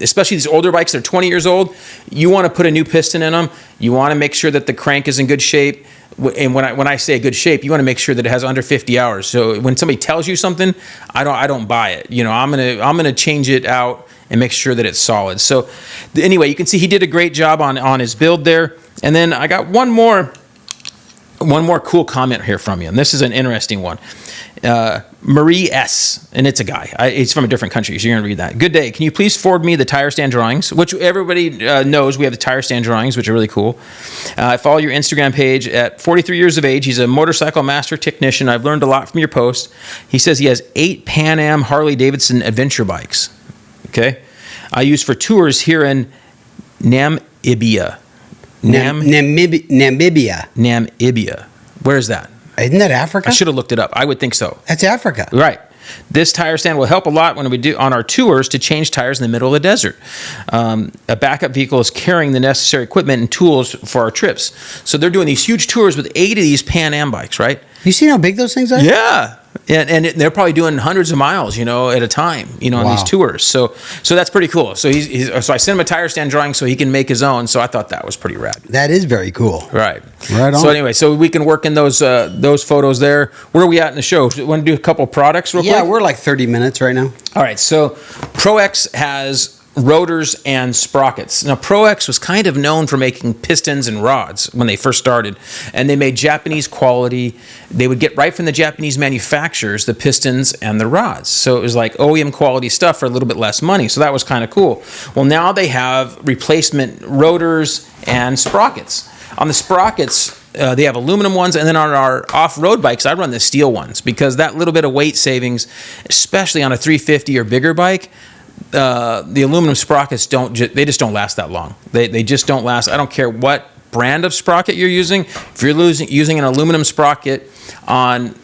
Speaker 2: especially these older bikes that are 20 years old. You want to put a new piston in them. You want to make sure that the crank is in good shape. And when I say good shape, you want to make sure that it has under 50 hours. So when somebody tells you something, I don't buy it. I'm gonna change it out and make sure that it's solid. So anyway, you can see he did a great job on his build there. And then I got one more cool comment here from you, and this is an interesting one. Marie S, and it's a guy. It's from a different country, so you're going to read that. Good day. Can you please forward me the tire stand drawings, which everybody knows we have the tire stand drawings, which are really cool. I follow your Instagram page. At 43 years of age, he's a motorcycle master technician. I've learned a lot from your post. He says he has 8 Pan Am Harley-Davidson adventure bikes. Okay? I use for tours here in Namibia. Namibia. Where is that?
Speaker 3: Isn't that Africa?
Speaker 2: I should have looked it up. I would think so.
Speaker 3: That's Africa.
Speaker 2: Right. This tire stand will help a lot when we do on our tours to change tires in the middle of the desert. A backup vehicle is carrying the necessary equipment and tools for our trips. So they're doing these huge tours with 8 of these Pan Am bikes, right?
Speaker 3: You seen how big those things are?
Speaker 2: Yeah. And they're probably doing hundreds of miles, at a time, on these tours. So that's pretty cool. So so I sent him a tire stand drawing so he can make his own. So I thought that was pretty rad.
Speaker 3: That is very cool.
Speaker 2: Right.
Speaker 3: Right on.
Speaker 2: So anyway, so we can work in those photos there. Where are we at in the show? Want to do a couple products real quick?
Speaker 3: Yeah, we're like 30 minutes right now.
Speaker 2: All right. So ProX has rotors and sprockets. Now, Pro X was kind of known for making pistons and rods when they first started, and they made Japanese quality. They would get right from the Japanese manufacturers the pistons and the rods. So it was like OEM quality stuff for a little bit less money. So that was kind of cool. Well, now they have replacement rotors and sprockets. On the sprockets, they have aluminum ones, and then on our off-road bikes, I run the steel ones because that little bit of weight savings, especially on a 350 or bigger bike, the aluminum sprockets they just don't last that long. They just don't last. I don't care what brand of sprocket you're using. If you're using an aluminum sprocket on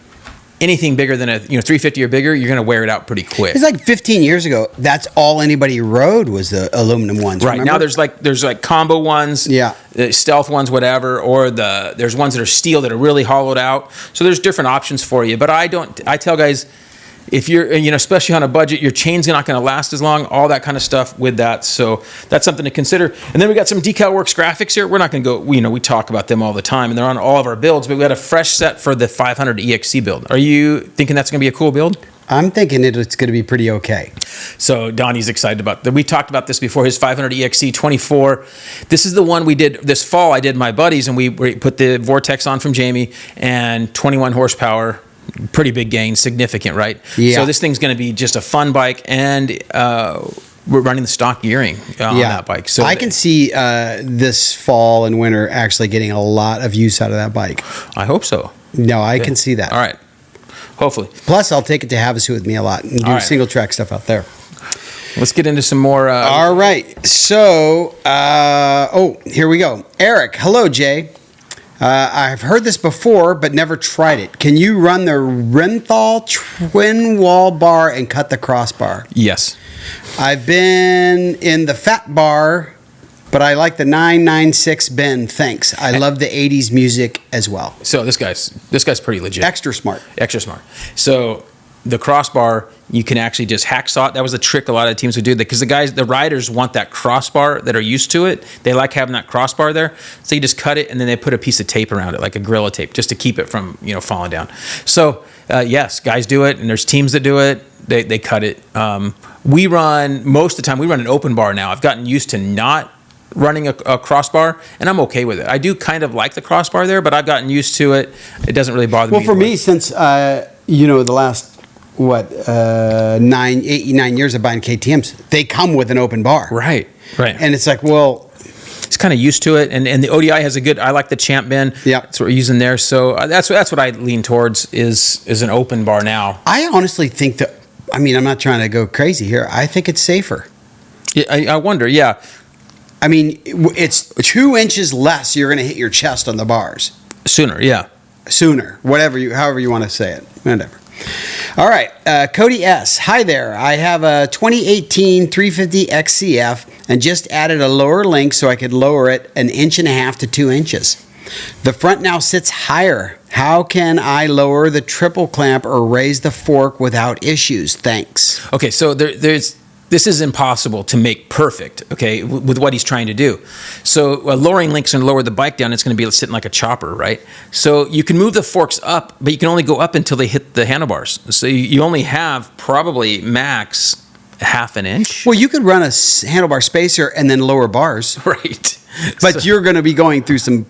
Speaker 2: anything bigger than a 350 or bigger, you're going to wear it out pretty quick.
Speaker 3: It's like 15 years ago. That's all anybody rode was the aluminum ones.
Speaker 2: Right.
Speaker 3: Remember?
Speaker 2: Now there's like combo ones, stealth ones, whatever, or there's ones that are steel that are really hollowed out. So there's different options for you. But I tell guys, if you're, especially on a budget, your chain's not going to last as long, all that kind of stuff with that. So that's something to consider. And then we got some Decal Works graphics here. We're not going to go, we talk about them all the time, and they're on all of our builds, but we got a fresh set for the 500 EXC build. Are you thinking that's going to be a cool build?
Speaker 3: I'm thinking it's going to be pretty okay.
Speaker 2: So Donnie's excited about that. We talked about this before, his 500 EXC 24. This is the one we did this fall. I did my buddies, and we put the Vortex on from Jamie, and 21 horsepower. Pretty big gain, significant, right?
Speaker 3: Yeah.
Speaker 2: So this thing's going to be just a fun bike, and we're running the stock gearing on that bike. So
Speaker 3: I can see this fall and winter actually getting a lot of use out of that bike.
Speaker 2: I hope so.
Speaker 3: No, I can see that.
Speaker 2: All right. Hopefully.
Speaker 3: Plus, I'll take it to Havasu with me a lot and do single track stuff out there.
Speaker 2: Let's get into some more.
Speaker 3: All right. So, here we go. Eric, hello, Jay. I've heard this before, but never tried it. Can you run the Renthal twin wall bar and cut the crossbar?
Speaker 2: Yes. I've
Speaker 3: been in the fat bar, but I like the 996 bend. Thanks. I love the 80s music as well.
Speaker 2: So this guy's pretty legit.
Speaker 3: Extra smart.
Speaker 2: So the crossbar, you can actually just hacksaw it. That was the trick a lot of teams would do, because the riders want that crossbar that are used to it. They like having that crossbar there. So you just cut it, and then they put a piece of tape around it, like a Gorilla tape, just to keep it from falling down. So yes, guys do it, and there's teams that do it. They cut it. Most of the time, we run an open bar now. I've gotten used to not running a crossbar, and I'm okay with it. I do kind of like the crossbar there, but I've gotten used to it. It doesn't really bother me.
Speaker 3: Well, for me, since the last 9 years of buying KTMs, they come with an open bar.
Speaker 2: Right.
Speaker 3: And it's like, well,
Speaker 2: it's kind of used to it, and the ODI has I like the Champ bend.
Speaker 3: Yeah,
Speaker 2: that's what we're using there. So that's what I lean towards is an open bar now.
Speaker 3: I honestly think that. I mean, I'm not trying to go crazy here. I think it's safer.
Speaker 2: Yeah, I wonder. Yeah.
Speaker 3: I mean, it's 2 inches less. You're going to hit your chest on the bars
Speaker 2: sooner. Yeah.
Speaker 3: Sooner. However you want to say it. Whatever. All right, Cody S. Hi there. I have a 2018 350 XCF and just added a lower link so I could lower it 1.5 inches to 2 inches. The front now sits higher. How can I lower the triple clamp or raise the fork without issues? Thanks.
Speaker 2: Okay, so this is impossible to make perfect, okay, with what he's trying to do. So lowering link's going to lower the bike down. It's going to be sitting like a chopper, right? So you can move the forks up, but you can only go up until they hit the handlebars. So you only have probably max 1/2 inch.
Speaker 3: Well, you could run a handlebar spacer and then lower bars.
Speaker 2: Right.
Speaker 3: But you're going to be going through some...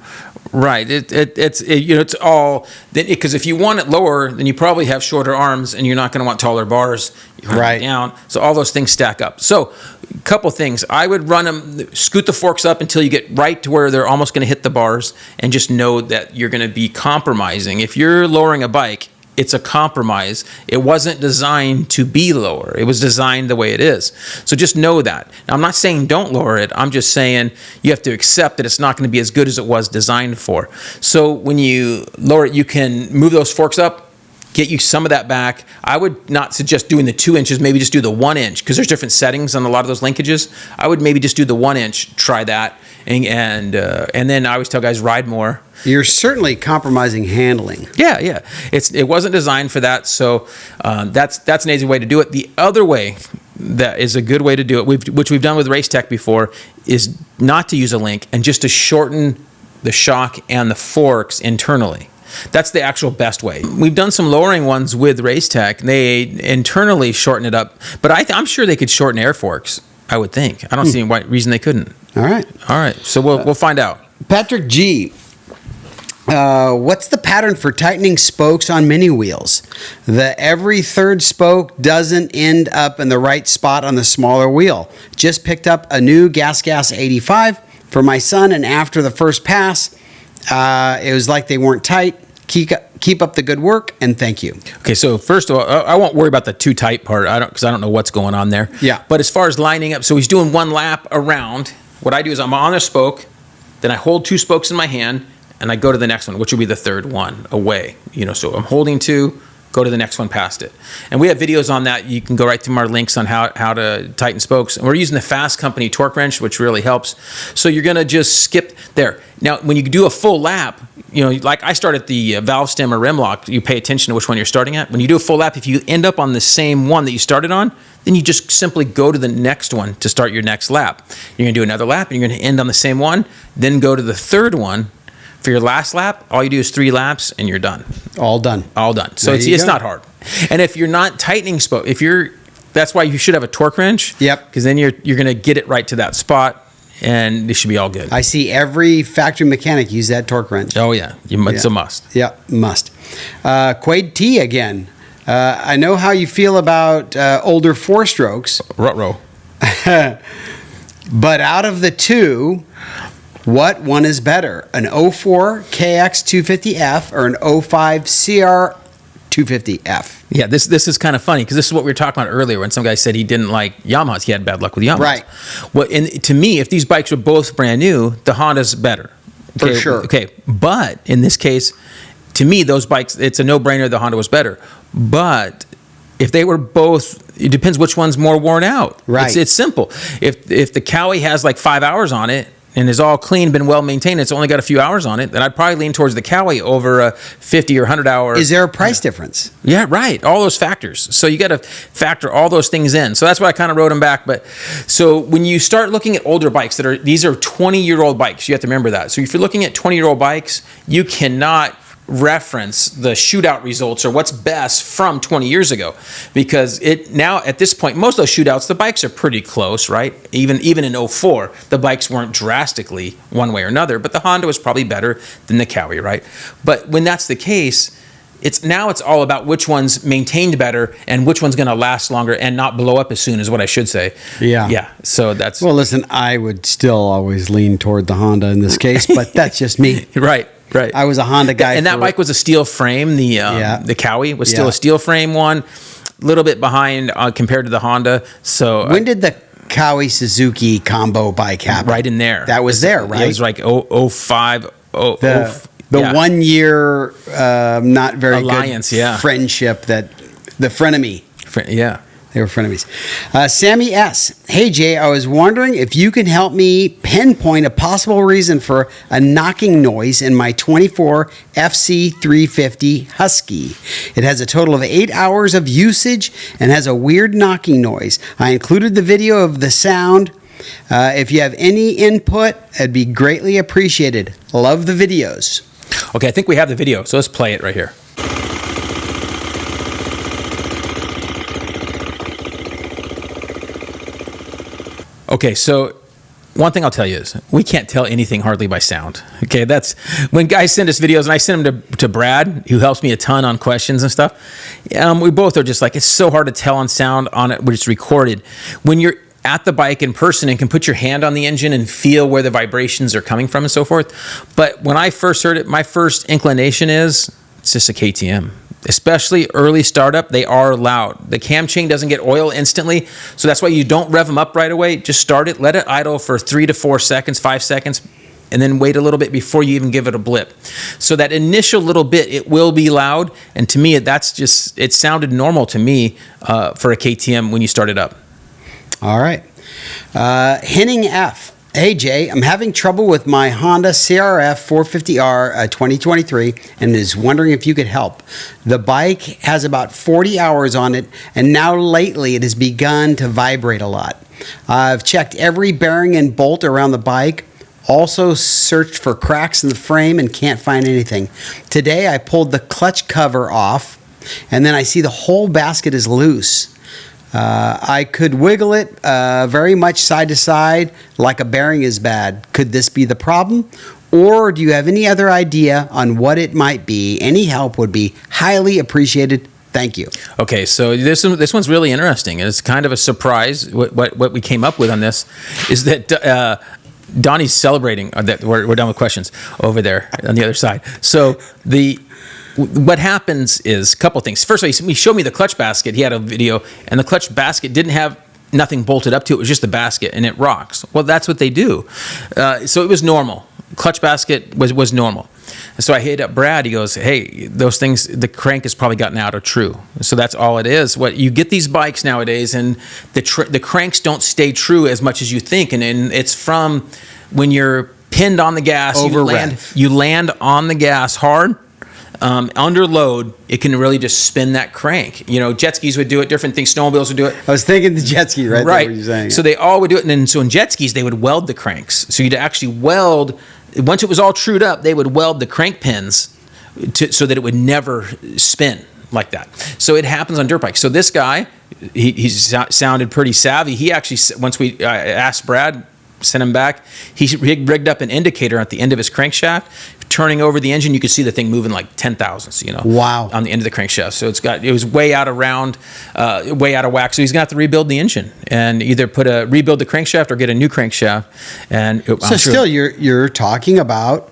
Speaker 2: Right. It's all because if you want it lower, then you probably have shorter arms, and you're not going to want taller bars.
Speaker 3: Right
Speaker 2: down. So all those things stack up. So a couple things. I would run them, scoot the forks up until you get right to where they're almost going to hit the bars, and just know that you're going to be compromising. If you're lowering a bike, it's a compromise. It wasn't designed to be lower. It was designed the way it is. So just know that. Now, I'm not saying don't lower it. I'm just saying you have to accept that it's not going to be as good as it was designed for. So when you lower it, you can move those forks up, get you some of that back. I would not suggest doing the 2 inches. Maybe just do the 1 inch, because there's different settings on a lot of those linkages. I would maybe just do the 1 inch, try that. And then I always tell guys, ride more.
Speaker 3: You're certainly compromising handling.
Speaker 2: Yeah. It wasn't designed for that, so that's an easy way to do it. The other way that is a good way to do it, which we've done with Race Tech before, is not to use a link and just to shorten the shock and the forks internally. That's the actual best way. We've done some lowering ones with Race Tech. They internally shorten it up, but I'm sure they could shorten air forks. I would think. I don't see any reason they couldn't.
Speaker 3: All right.
Speaker 2: So we'll find out.
Speaker 3: Patrick G. What's the pattern for tightening spokes on mini wheels? Every third spoke doesn't end up in the right spot on the smaller wheel. Just picked up a new Gas 85 for my son, and after the first pass, it was like they weren't tight. Keep up the good work, and thank you.
Speaker 2: Okay, so first of all, I won't worry about the too tight part. Because I don't know what's going on there.
Speaker 3: Yeah.
Speaker 2: But as far as lining up, so he's doing one lap around. What I do is I'm on a spoke, then I hold 2 spokes in my hand, and I go to the next one, which will be the third one away. So I'm holding 2, go to the next one past it. And we have videos on that. You can go right through our links on how to tighten spokes. And we're using the Fast Company torque wrench, which really helps. So you're going to just skip there. Now, when you do a full lap, like I start at the valve stem or rim lock, you pay attention to which one you're starting at. When you do a full lap, if you end up on the same one that you started on, then you just simply go to the next one to start your next lap. You're going to do another lap, and you're going to end on the same one, then go to the third one. For your last lap, all you do is 3 laps, and you're done.
Speaker 3: All done.
Speaker 2: So it's not hard. And if you're not tightening spoke, that's why you should have a torque wrench.
Speaker 3: Yep.
Speaker 2: Because then you're going to get it right to that spot, and it should be all good.
Speaker 3: I see every factory mechanic use that torque wrench.
Speaker 2: Oh yeah, it's a must.
Speaker 3: Yeah, must. Quade T again. I know how you feel about older 4-strokes.
Speaker 2: Ruh-roh.
Speaker 3: But out of the 2, what one is better? An 04 KX250F or an 05 CR 250F?
Speaker 2: Yeah, this is kind of funny because this is what we were talking about earlier when some guy said he didn't like Yamahas. He had bad luck with Yamahas.
Speaker 3: Right.
Speaker 2: Well, and to me, if these bikes were both brand new, the Honda's better.
Speaker 3: For sure.
Speaker 2: Okay, but in this case, to me, those bikes, it's a no-brainer the Honda was better. But if they were both, it depends which one's more worn out.
Speaker 3: Right.
Speaker 2: It's simple. If the Cowie has like 5 hours on it and is all clean, been well maintained, it's only got a few hours on it, then I'd probably lean towards the Cowie over a 50 or 100 hour.
Speaker 3: Is there a price difference?
Speaker 2: Yeah, right. All those factors. So you got to factor all those things in. So that's why I kind of wrote them back. But so when you start looking at older bikes these are 20-year-old bikes, you have to remember that. So if you're looking at 20-year-old bikes, you cannot reference the shootout results or what's best from 20 years ago, because now at this point, most of those shootouts, the bikes are pretty close, right? Even in 04, the bikes weren't drastically one way or another, but the Honda was probably better than the Cowie, right? But when that's the case, it's all about which one's maintained better and which one's going to last longer and not blow up as soon, is what I should say. Yeah. So that's...
Speaker 3: Well, listen, I would still always lean toward the Honda in this case, but that's just me.
Speaker 2: Right.
Speaker 3: I was a Honda guy.
Speaker 2: And that bike was a steel frame. The Cowie was still a steel frame one, a little bit behind compared to the Honda. So
Speaker 3: when did the Cowie Suzuki combo bike happen?
Speaker 2: Right in there.
Speaker 3: That was there, right?
Speaker 2: It was like 05.
Speaker 3: The 1 year not very
Speaker 2: alliance,
Speaker 3: good friendship, that the frenemy.
Speaker 2: Yeah.
Speaker 3: They were frenemies. Sammy S. Hey, Jay, I was wondering if you can help me pinpoint a possible reason for a knocking noise in my 24 FC350 Husky. It has a total of 8 hours of usage and has a weird knocking noise. I included the video of the sound. If you have any input, it'd be greatly appreciated. Love the videos.
Speaker 2: Okay, I think we have the video, so let's play it right here. Okay, so one thing I'll tell you is we can't tell anything hardly by sound. Okay, that's when guys send us videos, and I send them to Brad, who helps me a ton on questions and stuff. We both are just like, it's so hard to tell on sound on it when it's recorded. When you're at the bike in person and can put your hand on the engine and feel where the vibrations are coming from and so forth. But when I first heard it, my first inclination is it's just a KTM. Especially early startup, they are loud. The cam chain doesn't get oil instantly, so that's why you don't rev them up right away. Just start it, let it idle for 3 to 4 seconds, 5 seconds, and then wait a little bit before you even give it a blip. So that initial little bit, it will be loud, and to me, it sounded normal to me for a KTM when you start it up.
Speaker 3: All right. Henning F. Hey, Jay, I'm having trouble with my Honda CRF 450R 2023 and is wondering if you could help. The bike has about 40 hours on it, and now lately it has begun to vibrate a lot. I've checked every bearing and bolt around the bike, also searched for cracks in the frame and can't find anything. Today I pulled the clutch cover off, and then I see the whole basket is loose. I could wiggle it very much side to side like a bearing is bad. Could this be the problem? Or do you have any other idea on what it might be? Any help would be highly appreciated. Thank you.
Speaker 2: Okay, so this one's really interesting. It's kind of a surprise. What we came up with on this is that Donnie's celebrating. That we're done with questions over there on the other side. So what happens is a couple things. First of all, he showed me the clutch basket. He had a video, and the clutch basket didn't have nothing bolted up to it. It was just the basket, and it rocks. Well, that's what they do. So it was normal. Clutch basket was normal. So I hit up Brad. He goes, hey, those things, the crank has probably gotten out of true. So that's all it is. What you get these bikes nowadays, and the cranks don't stay true as much as you think. And it's from when you're pinned on the gas, you land on the gas hard. Under load, it can really just spin that crank. You know, jet skis would do it, different things, snowmobiles would do it.
Speaker 3: I was thinking the jet ski, right?
Speaker 2: Right.
Speaker 3: There, what you're saying.
Speaker 2: So they all would do it. And then, so in jet skis, they would weld the cranks. So you'd actually weld, once it was all trued up, they would weld the crank pins so that it would never spin like that. So it happens on dirt bikes. So this guy, he sounded pretty savvy. He actually, once we asked Brad, sent him back, he rigged up an indicator at the end of his crankshaft. Turning over the engine, you could see the thing moving like 10 thousandths,
Speaker 3: Wow.
Speaker 2: on the end of the crankshaft. So it was way out of round, way out of whack. So he's gonna have to rebuild the engine and either rebuild the crankshaft or get a new crankshaft. And
Speaker 3: still, you're talking about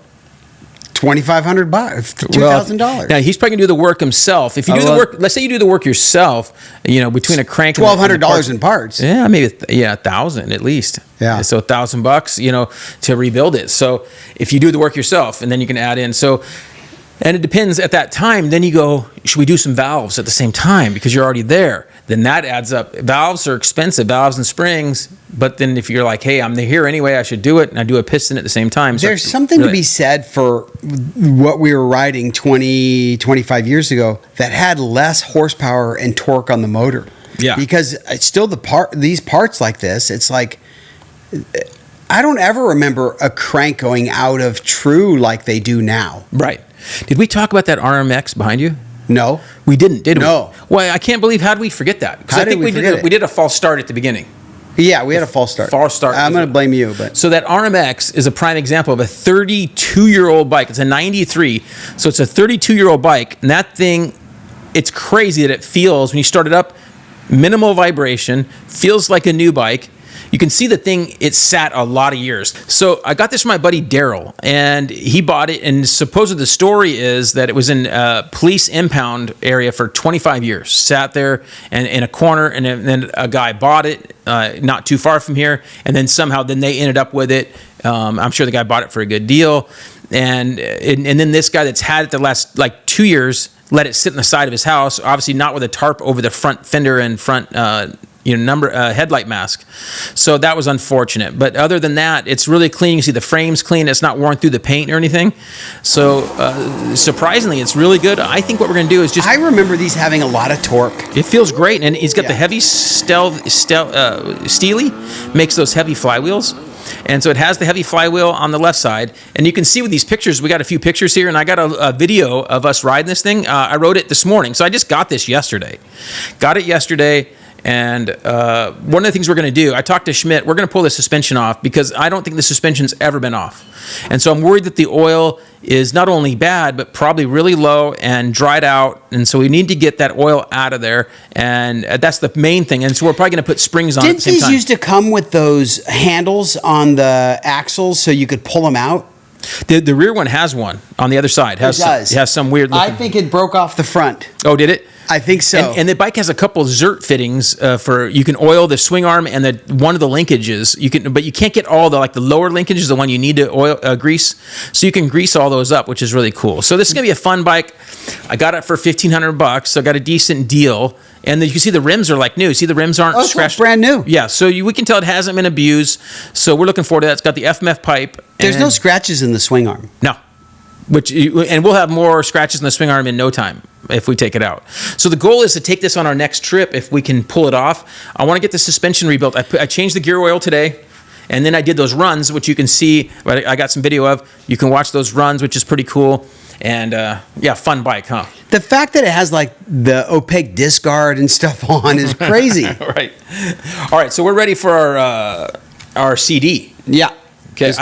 Speaker 3: $2,500, $2,000.
Speaker 2: Now he's probably gonna do the work himself. If you do the work, let's say you do the work yourself, between a crank,
Speaker 3: $1,200 in parts.
Speaker 2: Yeah, maybe $1,000 at least.
Speaker 3: Yeah.
Speaker 2: So $1,000, to rebuild it. So if you do the work yourself, and then you can add in. So, and it depends at that time. Then you go, should we do some valves at the same time because you're already there? Then that adds up. Valves are expensive, valves and springs. But then if you're like, hey, I'm here anyway, I should do it, and I do a piston at the same time.
Speaker 3: There's something to be said for what we were riding 20, 25 years ago that had less horsepower and torque on the motor.
Speaker 2: Yeah.
Speaker 3: Because it's still these parts like this, it's like, I don't ever remember a crank going out of true like they do now.
Speaker 2: Right. Did we talk about that RMX behind you?
Speaker 3: No.
Speaker 2: We didn't, did we?
Speaker 3: No.
Speaker 2: Well, I can't believe, how did we forget that? Because I think we did a false start at the beginning.
Speaker 3: Yeah, we had a false start.
Speaker 2: False start.
Speaker 3: I'm going to blame you. But
Speaker 2: so that RMX is a prime example of a 32-year-old bike. It's a 93. So it's a 32-year-old bike. And that thing, it's crazy that it feels, when you start it up, minimal vibration, feels like a new bike. You can see the thing, it sat a lot of years. So I got this from my buddy Daryl, and he bought it, and supposedly the story is that it was in a police impound area for 25 years. Sat there and in a corner, and then a guy bought it not too far from here, and then somehow they ended up with it. I'm sure the guy bought it for a good deal. And then this guy that's had it the last 2 years let it sit in the side of his house, obviously not with a tarp over the front fender and front headlight mask. So that was unfortunate. But other than that, it's really clean. You see the frame's clean. It's not worn through the paint or anything. So surprisingly, it's really good. I think what we're going to do is just...
Speaker 3: I remember these having a lot of torque.
Speaker 2: It feels great. And he's got the heavy Steely, makes those heavy flywheels. And so it has the heavy flywheel on the left side. And you can see with these pictures, we got a few pictures here, and I got a video of us riding this thing. I wrote it this morning. So I just got this yesterday. And one of the things we're going to do, I talked to Schmidt, we're going to pull the suspension off because I don't think the suspension's ever been off. And so I'm worried that the oil is not only bad, but probably really low and dried out. And so we need to get that oil out of there. And that's the main thing. And so we're probably going to put springs on at the same time.
Speaker 3: Didn't these used to come with those handles on the axles so you could pull them out?
Speaker 2: The rear one has one on the other side. It has some weird looking...
Speaker 3: I think it broke off the front.
Speaker 2: Oh, did it?
Speaker 3: I think so.
Speaker 2: And the bike has a couple of Zert fittings for you can oil the swing arm and one of the linkages. But you can't get all the lower linkages, the one you need to oil grease. So you can grease all those up, which is really cool. So this is gonna be a fun bike. I got it for $1,500, so I got a decent deal. And you can see the rims are new. See, the rims aren't scratched.
Speaker 3: Brand new.
Speaker 2: Yeah, so we can tell it hasn't been abused. So we're looking forward to that. It's got the FMF pipe.
Speaker 3: There's no scratches in the swing arm.
Speaker 2: No. And we'll have more scratches in the swing arm in no time if we take it out. So the goal is to take this on our next trip if we can pull it off. I want to get the suspension rebuilt. I changed the gear oil today, and then I did those runs, which you can see. I got some video of. You can watch those runs, which is pretty cool. And fun bike, huh?
Speaker 3: the fact that it has like the opaque disc guard and stuff on is crazy.
Speaker 2: Right. All right. So we're ready for our CD.
Speaker 3: Yeah.
Speaker 2: Okay.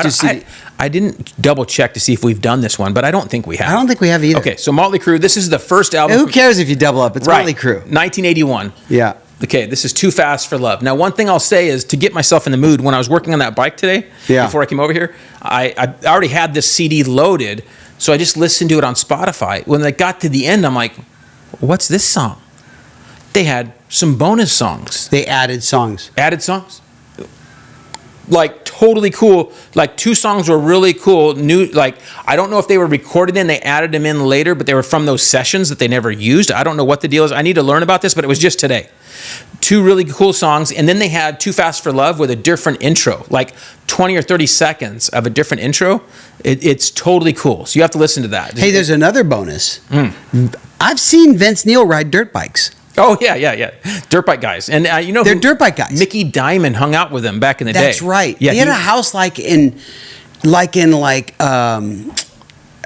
Speaker 2: I didn't double check to see if we've done this one, but I don't think we have.
Speaker 3: I don't think we have either.
Speaker 2: Okay. So Motley Crue. This is the first album.
Speaker 3: Who cares if you double up? It's Motley Crue.
Speaker 2: 1981.
Speaker 3: Yeah.
Speaker 2: Okay, this is Too Fast for Love. Now, one thing I'll say is to get myself in the mood, when I was working on that bike today, before I came over here, I already had this CD loaded, so I just listened to it on Spotify. When I got to the end, I'm like, what's this song? They had some bonus songs.
Speaker 3: They added songs.
Speaker 2: Added songs? Like, totally cool. Like, 2 songs were really cool. New, like, I don't know if they were recorded in, they added them in later, but they were from those sessions that they never used. I don't know what the deal is. I need to learn about this, but it was just today. 2 really cool songs, and then they had Too Fast for Love with a different intro, like 20 or 30 seconds of a different intro. It's totally cool. So you have to listen to that.
Speaker 3: Hey, there's another bonus. I've seen Vince Neil ride dirt bikes.
Speaker 2: Oh, yeah. Dirt bike guys. And you know,
Speaker 3: they're dirt bike guys.
Speaker 2: Mickey Diamond hung out with them back in the day.
Speaker 3: That's right.
Speaker 2: Yeah,
Speaker 3: he had a house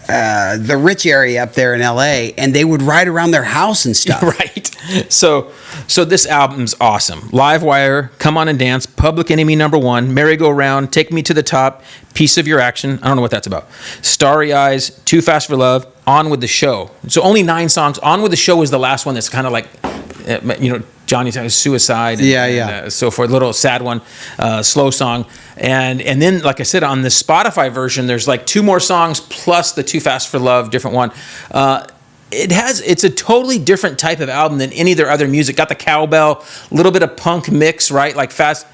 Speaker 3: the rich area up there in LA, and they would ride around their house and stuff.
Speaker 2: Right. So this album's awesome. Livewire, Come On and Dance, Public Enemy #1, Merry-Go-Round, Take Me to the Top, Piece of Your Action. I don't know what that's about. Starry Eyes, Too Fast for Love, On with the Show. So only 9 songs. On with the Show is the last one that's kind of like, you know, Johnny's Suicide. And so forth. Little sad one, slow song. And then, like I said, on the Spotify version, there's like 2 more songs plus the Too Fast for Love, different one. It's a totally different type of album than any of their other music. Got the cowbell, a little bit of punk mix, right? Like fast,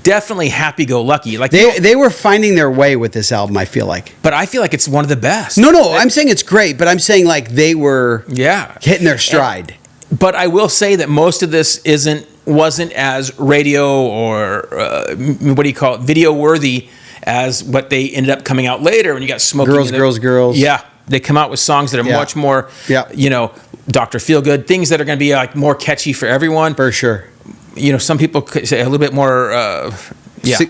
Speaker 2: definitely happy-go-lucky. Like
Speaker 3: they were finding their way with this album, I feel like.
Speaker 2: But I feel like it's one of the best.
Speaker 3: No, I'm saying it's great, but I'm saying like they were hitting their stride.
Speaker 2: But I will say that most of this wasn't as radio or video worthy as what they ended up coming out later when you got Smoking
Speaker 3: Girls.
Speaker 2: Yeah. They come out with songs that are much more, you know, Dr. Feelgood, things that are going to be like more catchy for everyone.
Speaker 3: For sure.
Speaker 2: You know, some people could say a little bit more,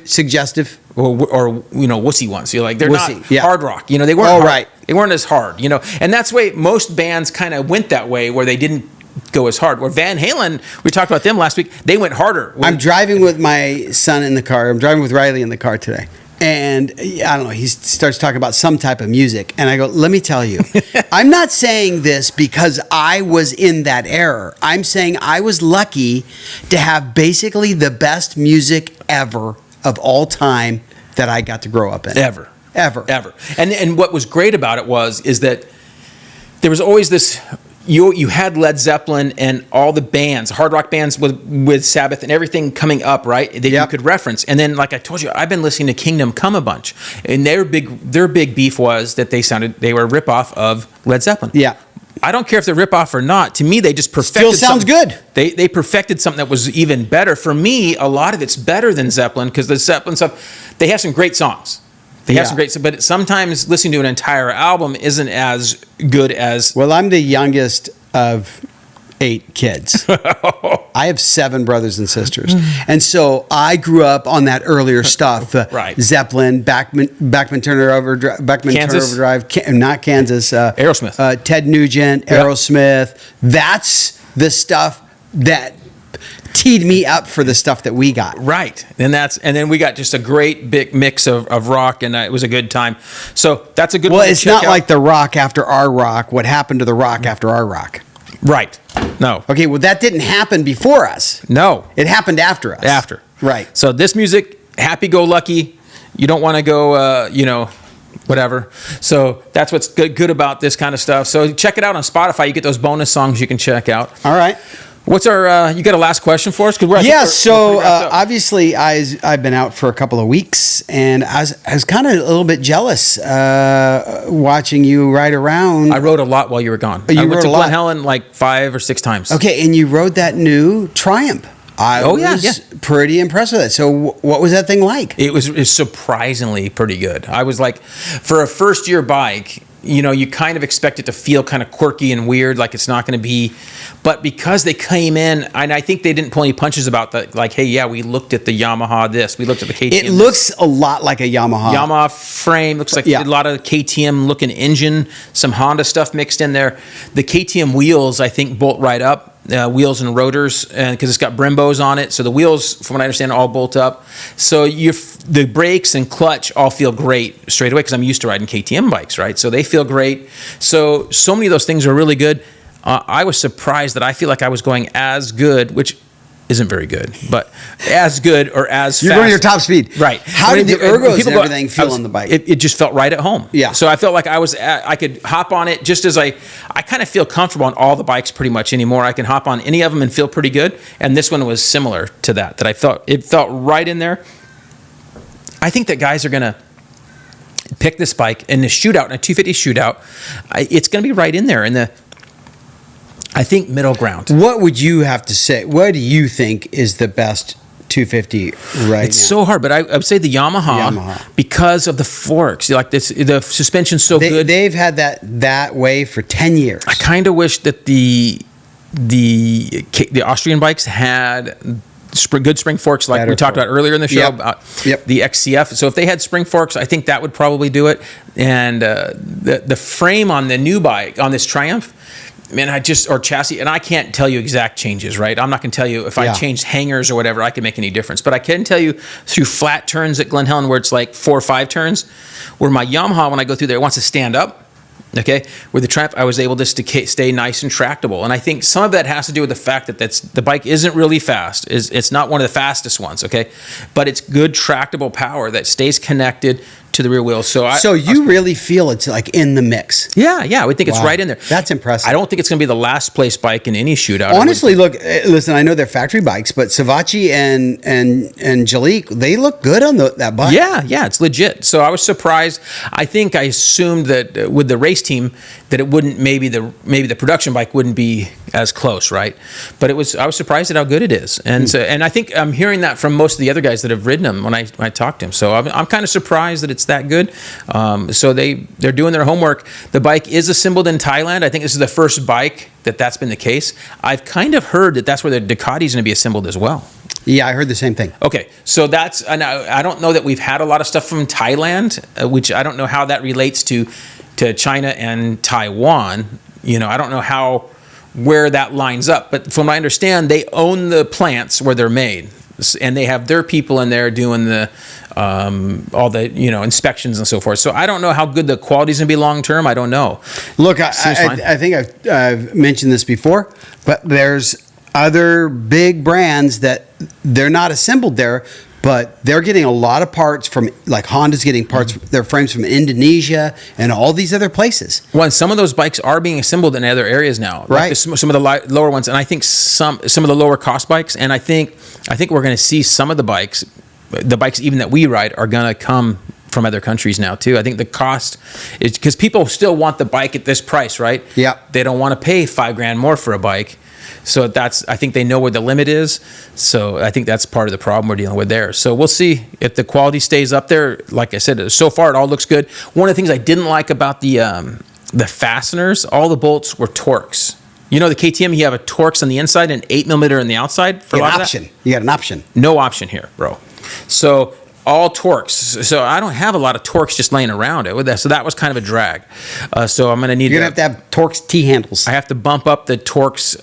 Speaker 3: suggestive
Speaker 2: or you know, wussy ones. You're like, they're
Speaker 3: wussy,
Speaker 2: not hard rock. You know, they weren't.
Speaker 3: Right.
Speaker 2: They weren't as hard. You know, and that's the way most bands kind of went that way, where they didn't go as hard. Where Van Halen, we talked about them last week. They went harder.
Speaker 3: I'm driving with my son in the car. I'm driving with Riley in the car today. And I don't know, he starts talking about some type of music. And I go, let me tell you, I'm not saying this because I was in that era. I'm saying I was lucky to have basically the best music ever of all time that I got to grow up in.
Speaker 2: Ever. And what was great about it is that there was always this. You had Led Zeppelin and all the bands, hard rock bands with Sabbath and everything coming up, right? That you could reference. And then, like I told you, I've been listening to Kingdom Come a bunch, and their big beef was that they were a ripoff of Led Zeppelin.
Speaker 3: Yeah.
Speaker 2: I don't care if they're ripoff or not. To me, they just perfected.
Speaker 3: Still sounds good.
Speaker 2: They perfected something that was even better. For me, a lot of it's better than Zeppelin because the Zeppelin stuff, they have some great songs. They have some great stuff, but sometimes listening to an entire album isn't as good as.
Speaker 3: Well, I'm the youngest of 8 kids. I have 7 brothers and sisters, and so I grew up on that earlier stuff.
Speaker 2: Right.
Speaker 3: Zeppelin, Bachman Turner Overdrive, not Kansas.
Speaker 2: Aerosmith.
Speaker 3: Ted Nugent, Aerosmith. That's the stuff that teed me up for the stuff that we got.
Speaker 2: Right. And then we got just a great big mix of rock, and it was a good time. So that's a good one to
Speaker 3: it's
Speaker 2: check
Speaker 3: not
Speaker 2: out.
Speaker 3: like the rock after our rock. What happened to the rock after our rock?
Speaker 2: Right. No.
Speaker 3: Okay, well, that didn't happen before us.
Speaker 2: No.
Speaker 3: It happened after us.
Speaker 2: After.
Speaker 3: Right.
Speaker 2: So this music, happy-go-lucky. You don't want to go, whatever. So that's what's good about this kind of stuff. So check it out on Spotify. You get those bonus songs you can check out.
Speaker 3: All right.
Speaker 2: What's our? You got a last question for us?
Speaker 3: So obviously I've been out for a couple of weeks, and I was kind of a little bit jealous watching you ride around.
Speaker 2: I rode a lot while you were gone. I went to Glen Helen like 5 or 6 times.
Speaker 3: Okay, and you rode that new Triumph. I was pretty impressed with it. So what was that thing like?
Speaker 2: It was surprisingly pretty good. I was like, for a first year bike, you kind of expect it to feel kind of quirky and weird, like it's not going to be. But because they came in, and I think they didn't pull any punches about that, like, hey, yeah, we looked at the Yamaha this, we looked at the KTM.
Speaker 3: It looks a lot like a Yamaha.
Speaker 2: Yamaha frame, looks like a lot of KTM looking engine, some Honda stuff mixed in there. The KTM wheels, I think, bolt right up. Wheels and rotors, because it's got Brimbos on it. So the wheels, from what I understand, all bolt up. So the brakes and clutch all feel great straight away, because I'm used to riding KTM bikes, right? So they feel great. So many of those things are really good. I was surprised that I feel like I was going as good, which isn't very good, but as good or as
Speaker 3: You're
Speaker 2: fast.
Speaker 3: going your top speed.
Speaker 2: Right.
Speaker 3: How did the ergos and everything feel on the bike?
Speaker 2: It just felt right at home.
Speaker 3: Yeah.
Speaker 2: So I felt like I could hop on it just as I kind of feel comfortable on all the bikes pretty much anymore. I can hop on any of them and feel pretty good. And this one was similar to that I felt, it felt right in there. I think that guys are going to pick this bike in the shootout, in a 250 shootout. It's going to be right in there in the, I think, middle ground.
Speaker 3: What would you have to say? What do you think is the best 250 right now?
Speaker 2: It's so hard, but I would say the Yamaha, because of the forks. Like this, the suspension's so good.
Speaker 3: They've had that way for 10 years.
Speaker 2: I kind of wish that the Austrian bikes had good spring forks, like we talked about earlier in the show about the XCF. So if they had spring forks, I think that would probably do it. And the frame on the new bike, on this Triumph, man, or chassis, and I can't tell you exact changes, right? I'm not going to tell you if I changed hangers or whatever, I can make any difference. But I can tell you through flat turns at Glen Helen, where it's like 4 or 5 turns, where my Yamaha, when I go through there, it wants to stand up. Okay, with the Triumph, I was able just to stay nice and tractable, and I think some of that has to do with the fact that the bike isn't really fast. It's not one of the fastest ones, okay, but it's good tractable power that stays connected to the rear wheel. So you
Speaker 3: really feel it's like in the mix?
Speaker 2: Yeah, I would think it's right in there.
Speaker 3: That's impressive.
Speaker 2: I don't think it's going to be the last place bike in any shootout.
Speaker 3: Honestly, look, listen, I know they're factory bikes, but Savatgy and Jalik, they look good on that bike.
Speaker 2: Yeah, it's legit. So I was surprised. I assumed that with the race team that it wouldn't, maybe the production bike wouldn't be as close, right? But I was surprised at how good it is, and and I think I'm hearing that from most of the other guys that have ridden them when I talked to them. So I'm kind of surprised that it's that good. So they're doing their homework. The bike is assembled in Thailand. I think this is the first bike that's been the case. I've kind of heard that that's where the Ducati's going to be assembled as well.
Speaker 3: Yeah, I heard the same thing.
Speaker 2: Okay, so and I don't know that we've had a lot of stuff from Thailand, which I don't know how that relates to China and Taiwan. I don't know where that lines up, but from what I understand, they own the plants where they're made, and they have their people in there doing the all the inspections and so forth. So I don't know how good the quality is going to be long term. I don't know.
Speaker 3: Look, I think I've mentioned this before, but there's other big brands that they're not assembled there, but they're getting a lot of parts from, like Honda's getting parts, their frames from Indonesia and all these other places.
Speaker 2: Well, some of those bikes are being assembled in other areas now,
Speaker 3: right?
Speaker 2: Like some of the lower ones, and I think some of the lower cost bikes, and I think we're going to see some of the bikes even that we ride are going to come from other countries now too. I think the cost is because people still want the bike at this price, right?
Speaker 3: Yeah,
Speaker 2: they don't want to pay $5,000 more for a bike. So I think they know where the limit is. So I think that's part of the problem we're dealing with there. So we'll see if the quality stays up there. Like I said, so far it all looks good. One of the things I didn't like about the fasteners, all the bolts were Torx. The KTM, you have a Torx on the inside and 8mm on the outside.
Speaker 3: You got an option.
Speaker 2: No option here, bro. So all Torx. So I don't have a lot of Torx just laying around it. So that was kind of a drag. So I'm going to need.
Speaker 3: You're going to have Torx T-handles.
Speaker 2: I have to bump up the Torx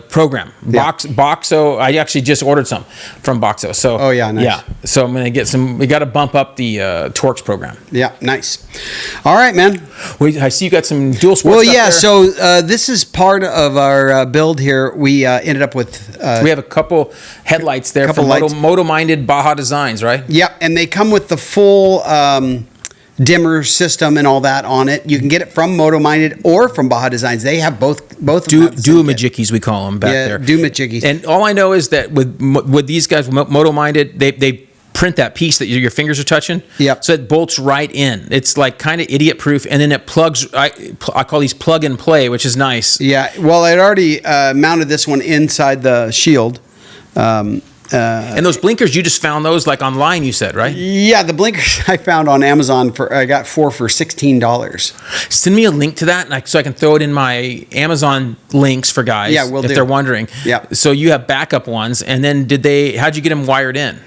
Speaker 2: program.
Speaker 3: Yeah.
Speaker 2: Boxo. I actually just ordered some from Boxo. So
Speaker 3: nice.
Speaker 2: Yeah. So I'm going to get some. We got to bump up the Torx program.
Speaker 3: Yeah, nice. All right, man.
Speaker 2: I see you got some dual sports.
Speaker 3: Well, yeah. So this is part of our build here. We ended up with.
Speaker 2: We have a couple headlights there from Moto-minded Baja Designs, right?
Speaker 3: Yep, and they come with the full dimmer system and all that on it. You can get it from Moto-minded or from Baja Designs. They have both.
Speaker 2: Duo-majikis, we call them back there.
Speaker 3: Duo-majikis.
Speaker 2: And all I know is that with these guys, Moto-minded, they print that piece that your fingers are touching.
Speaker 3: Yep.
Speaker 2: So it bolts right in. It's like kind of idiot-proof, and then it plugs. I call these plug and play, which is nice.
Speaker 3: Yeah. Well, I'd already mounted this one inside the shield.
Speaker 2: And those blinkers, you just found those like online, you said, right?
Speaker 3: Yeah, the blinkers I found on Amazon I got 4 for $16.
Speaker 2: Send me a link to that, so I can throw it in my Amazon links for guys.
Speaker 3: Yeah, if
Speaker 2: they're wondering.
Speaker 3: Yeah.
Speaker 2: So you have backup ones, and then how'd you get them wired in?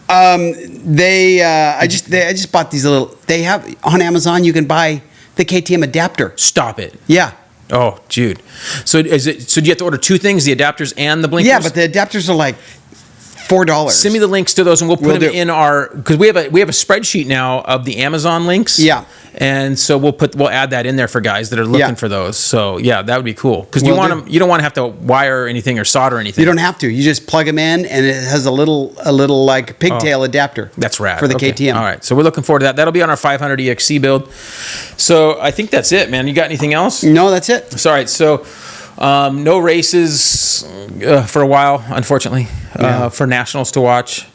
Speaker 3: I just bought these little. They have on Amazon. You can buy the KTM adapter.
Speaker 2: Stop it.
Speaker 3: Yeah.
Speaker 2: Oh, Jude. So do you have to order 2 things, the adapters and the blinkers?
Speaker 3: Yeah, but the adapters are like $4.
Speaker 2: Send me the links to those, and we'll put them in our, because we have a spreadsheet now of the Amazon links.
Speaker 3: Yeah.
Speaker 2: And so we'll add that in there for guys that are looking for those. So yeah, that would be cool, because you don't want to have to wire anything or solder anything.
Speaker 3: You don't have to. You just plug them in, and it has a little like pigtail adapter.
Speaker 2: That's rad
Speaker 3: for the KTM.
Speaker 2: All right, so we're looking forward to that. That'll be on our 500 EXC build. So I think that's it, man. You got anything else?
Speaker 3: No, that's it.
Speaker 2: So, all right, so no races for a while, unfortunately, for nationals to watch.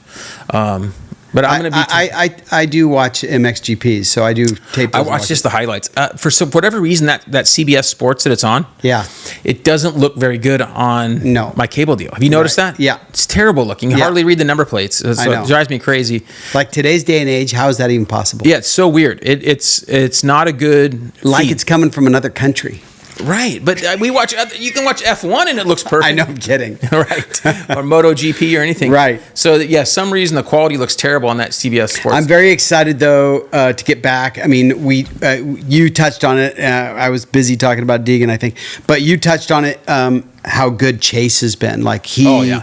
Speaker 2: But I'm going to be.
Speaker 3: I do watch MXGPs, so I do tape.
Speaker 2: I watch just the highlights. For whatever reason, that CBS Sports that it's on, it doesn't look very good on my cable deal. Have you noticed that?
Speaker 3: Yeah,
Speaker 2: it's terrible looking. You hardly read the number plates, so it drives me crazy.
Speaker 3: Like today's day and age, how is that even possible?
Speaker 2: Yeah, it's so weird. It's not a good feed.
Speaker 3: It's coming from another country.
Speaker 2: Right, but you can watch F1 and it looks perfect.
Speaker 3: I know, I'm kidding.
Speaker 2: Right, or Moto GP or anything.
Speaker 3: Right.
Speaker 2: So some reason the quality looks terrible on that CBS Sports.
Speaker 3: I'm very excited though to get back. I mean, you touched on it. I was busy talking about Deegan, I think, but you touched on it. How good Chase has been. Like he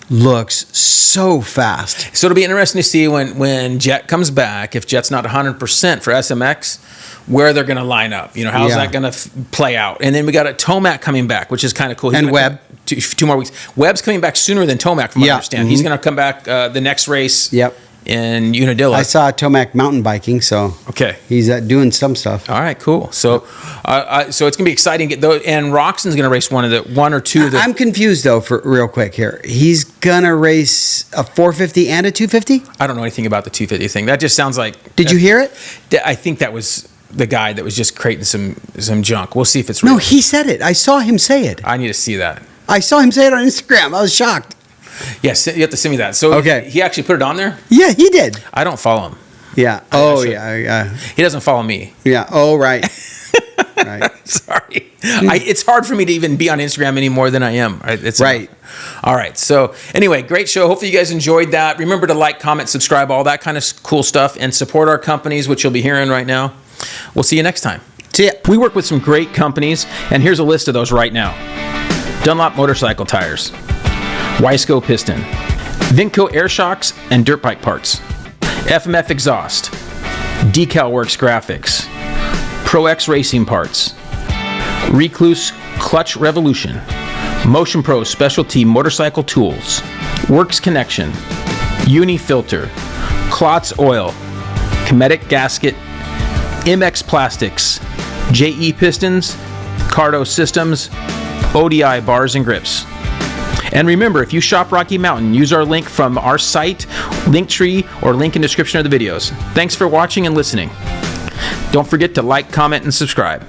Speaker 3: looks so fast.
Speaker 2: So it'll be interesting to see when Jet comes back. If Jet's not 100% for SMX, where they're going to line up. How's that going to play out? And then we got a Tomac coming back, which is kind of cool.
Speaker 3: And Webb.
Speaker 2: 2 more weeks. Webb's coming back sooner than Tomac, from what I understand. He's going to come back the next race. In Unadilla.
Speaker 3: I saw Tomac mountain biking, so he's doing some stuff.
Speaker 2: All right, cool. So, so it's gonna be exciting. And Roxon's gonna race one or two of the.
Speaker 3: I'm confused though. For real quick here, he's gonna race a 450 and a 250.
Speaker 2: I don't know anything about the 250 thing. That just sounds like.
Speaker 3: Did you hear it?
Speaker 2: I think that was the guy that was just creating some junk. We'll see if it's real.
Speaker 3: No, he said it. I saw him say it.
Speaker 2: I need to see that.
Speaker 3: I saw him say it on Instagram. I was shocked.
Speaker 2: Yes, you have to send me that. So he actually put it on there?
Speaker 3: Yeah, he did.
Speaker 2: I don't follow him.
Speaker 3: Yeah. Oh, yeah.
Speaker 2: He doesn't follow me.
Speaker 3: Yeah. Oh, right. Right.
Speaker 2: Sorry. It's hard for me to even be on Instagram any more than I am. It's right. All right. So anyway, great show. Hopefully you guys enjoyed that. Remember to like, comment, subscribe, all that kind of cool stuff, and support our companies, which you'll be hearing right now. We'll see you next time.
Speaker 3: See ya.
Speaker 2: We work with some great companies, and here's a list of those right now. Dunlop Motorcycle Tires, Wiseco Piston, Vinco Air Shocks and Dirt Bike Parts, FMF Exhaust, Decal Works Graphics, Pro X Racing Parts, Recluse Clutch Revolution, Motion Pro Specialty Motorcycle Tools, Works Connection, Uni Filter, Klotz Oil, Cometic Gasket, MX Plastics, JE Pistons, Cardo Systems, ODI Bars and Grips. And remember, if you shop Rocky Mountain, use our link from our site, Linktree, or link in description of the videos. Thanks for watching and listening. Don't forget to like, comment, and subscribe.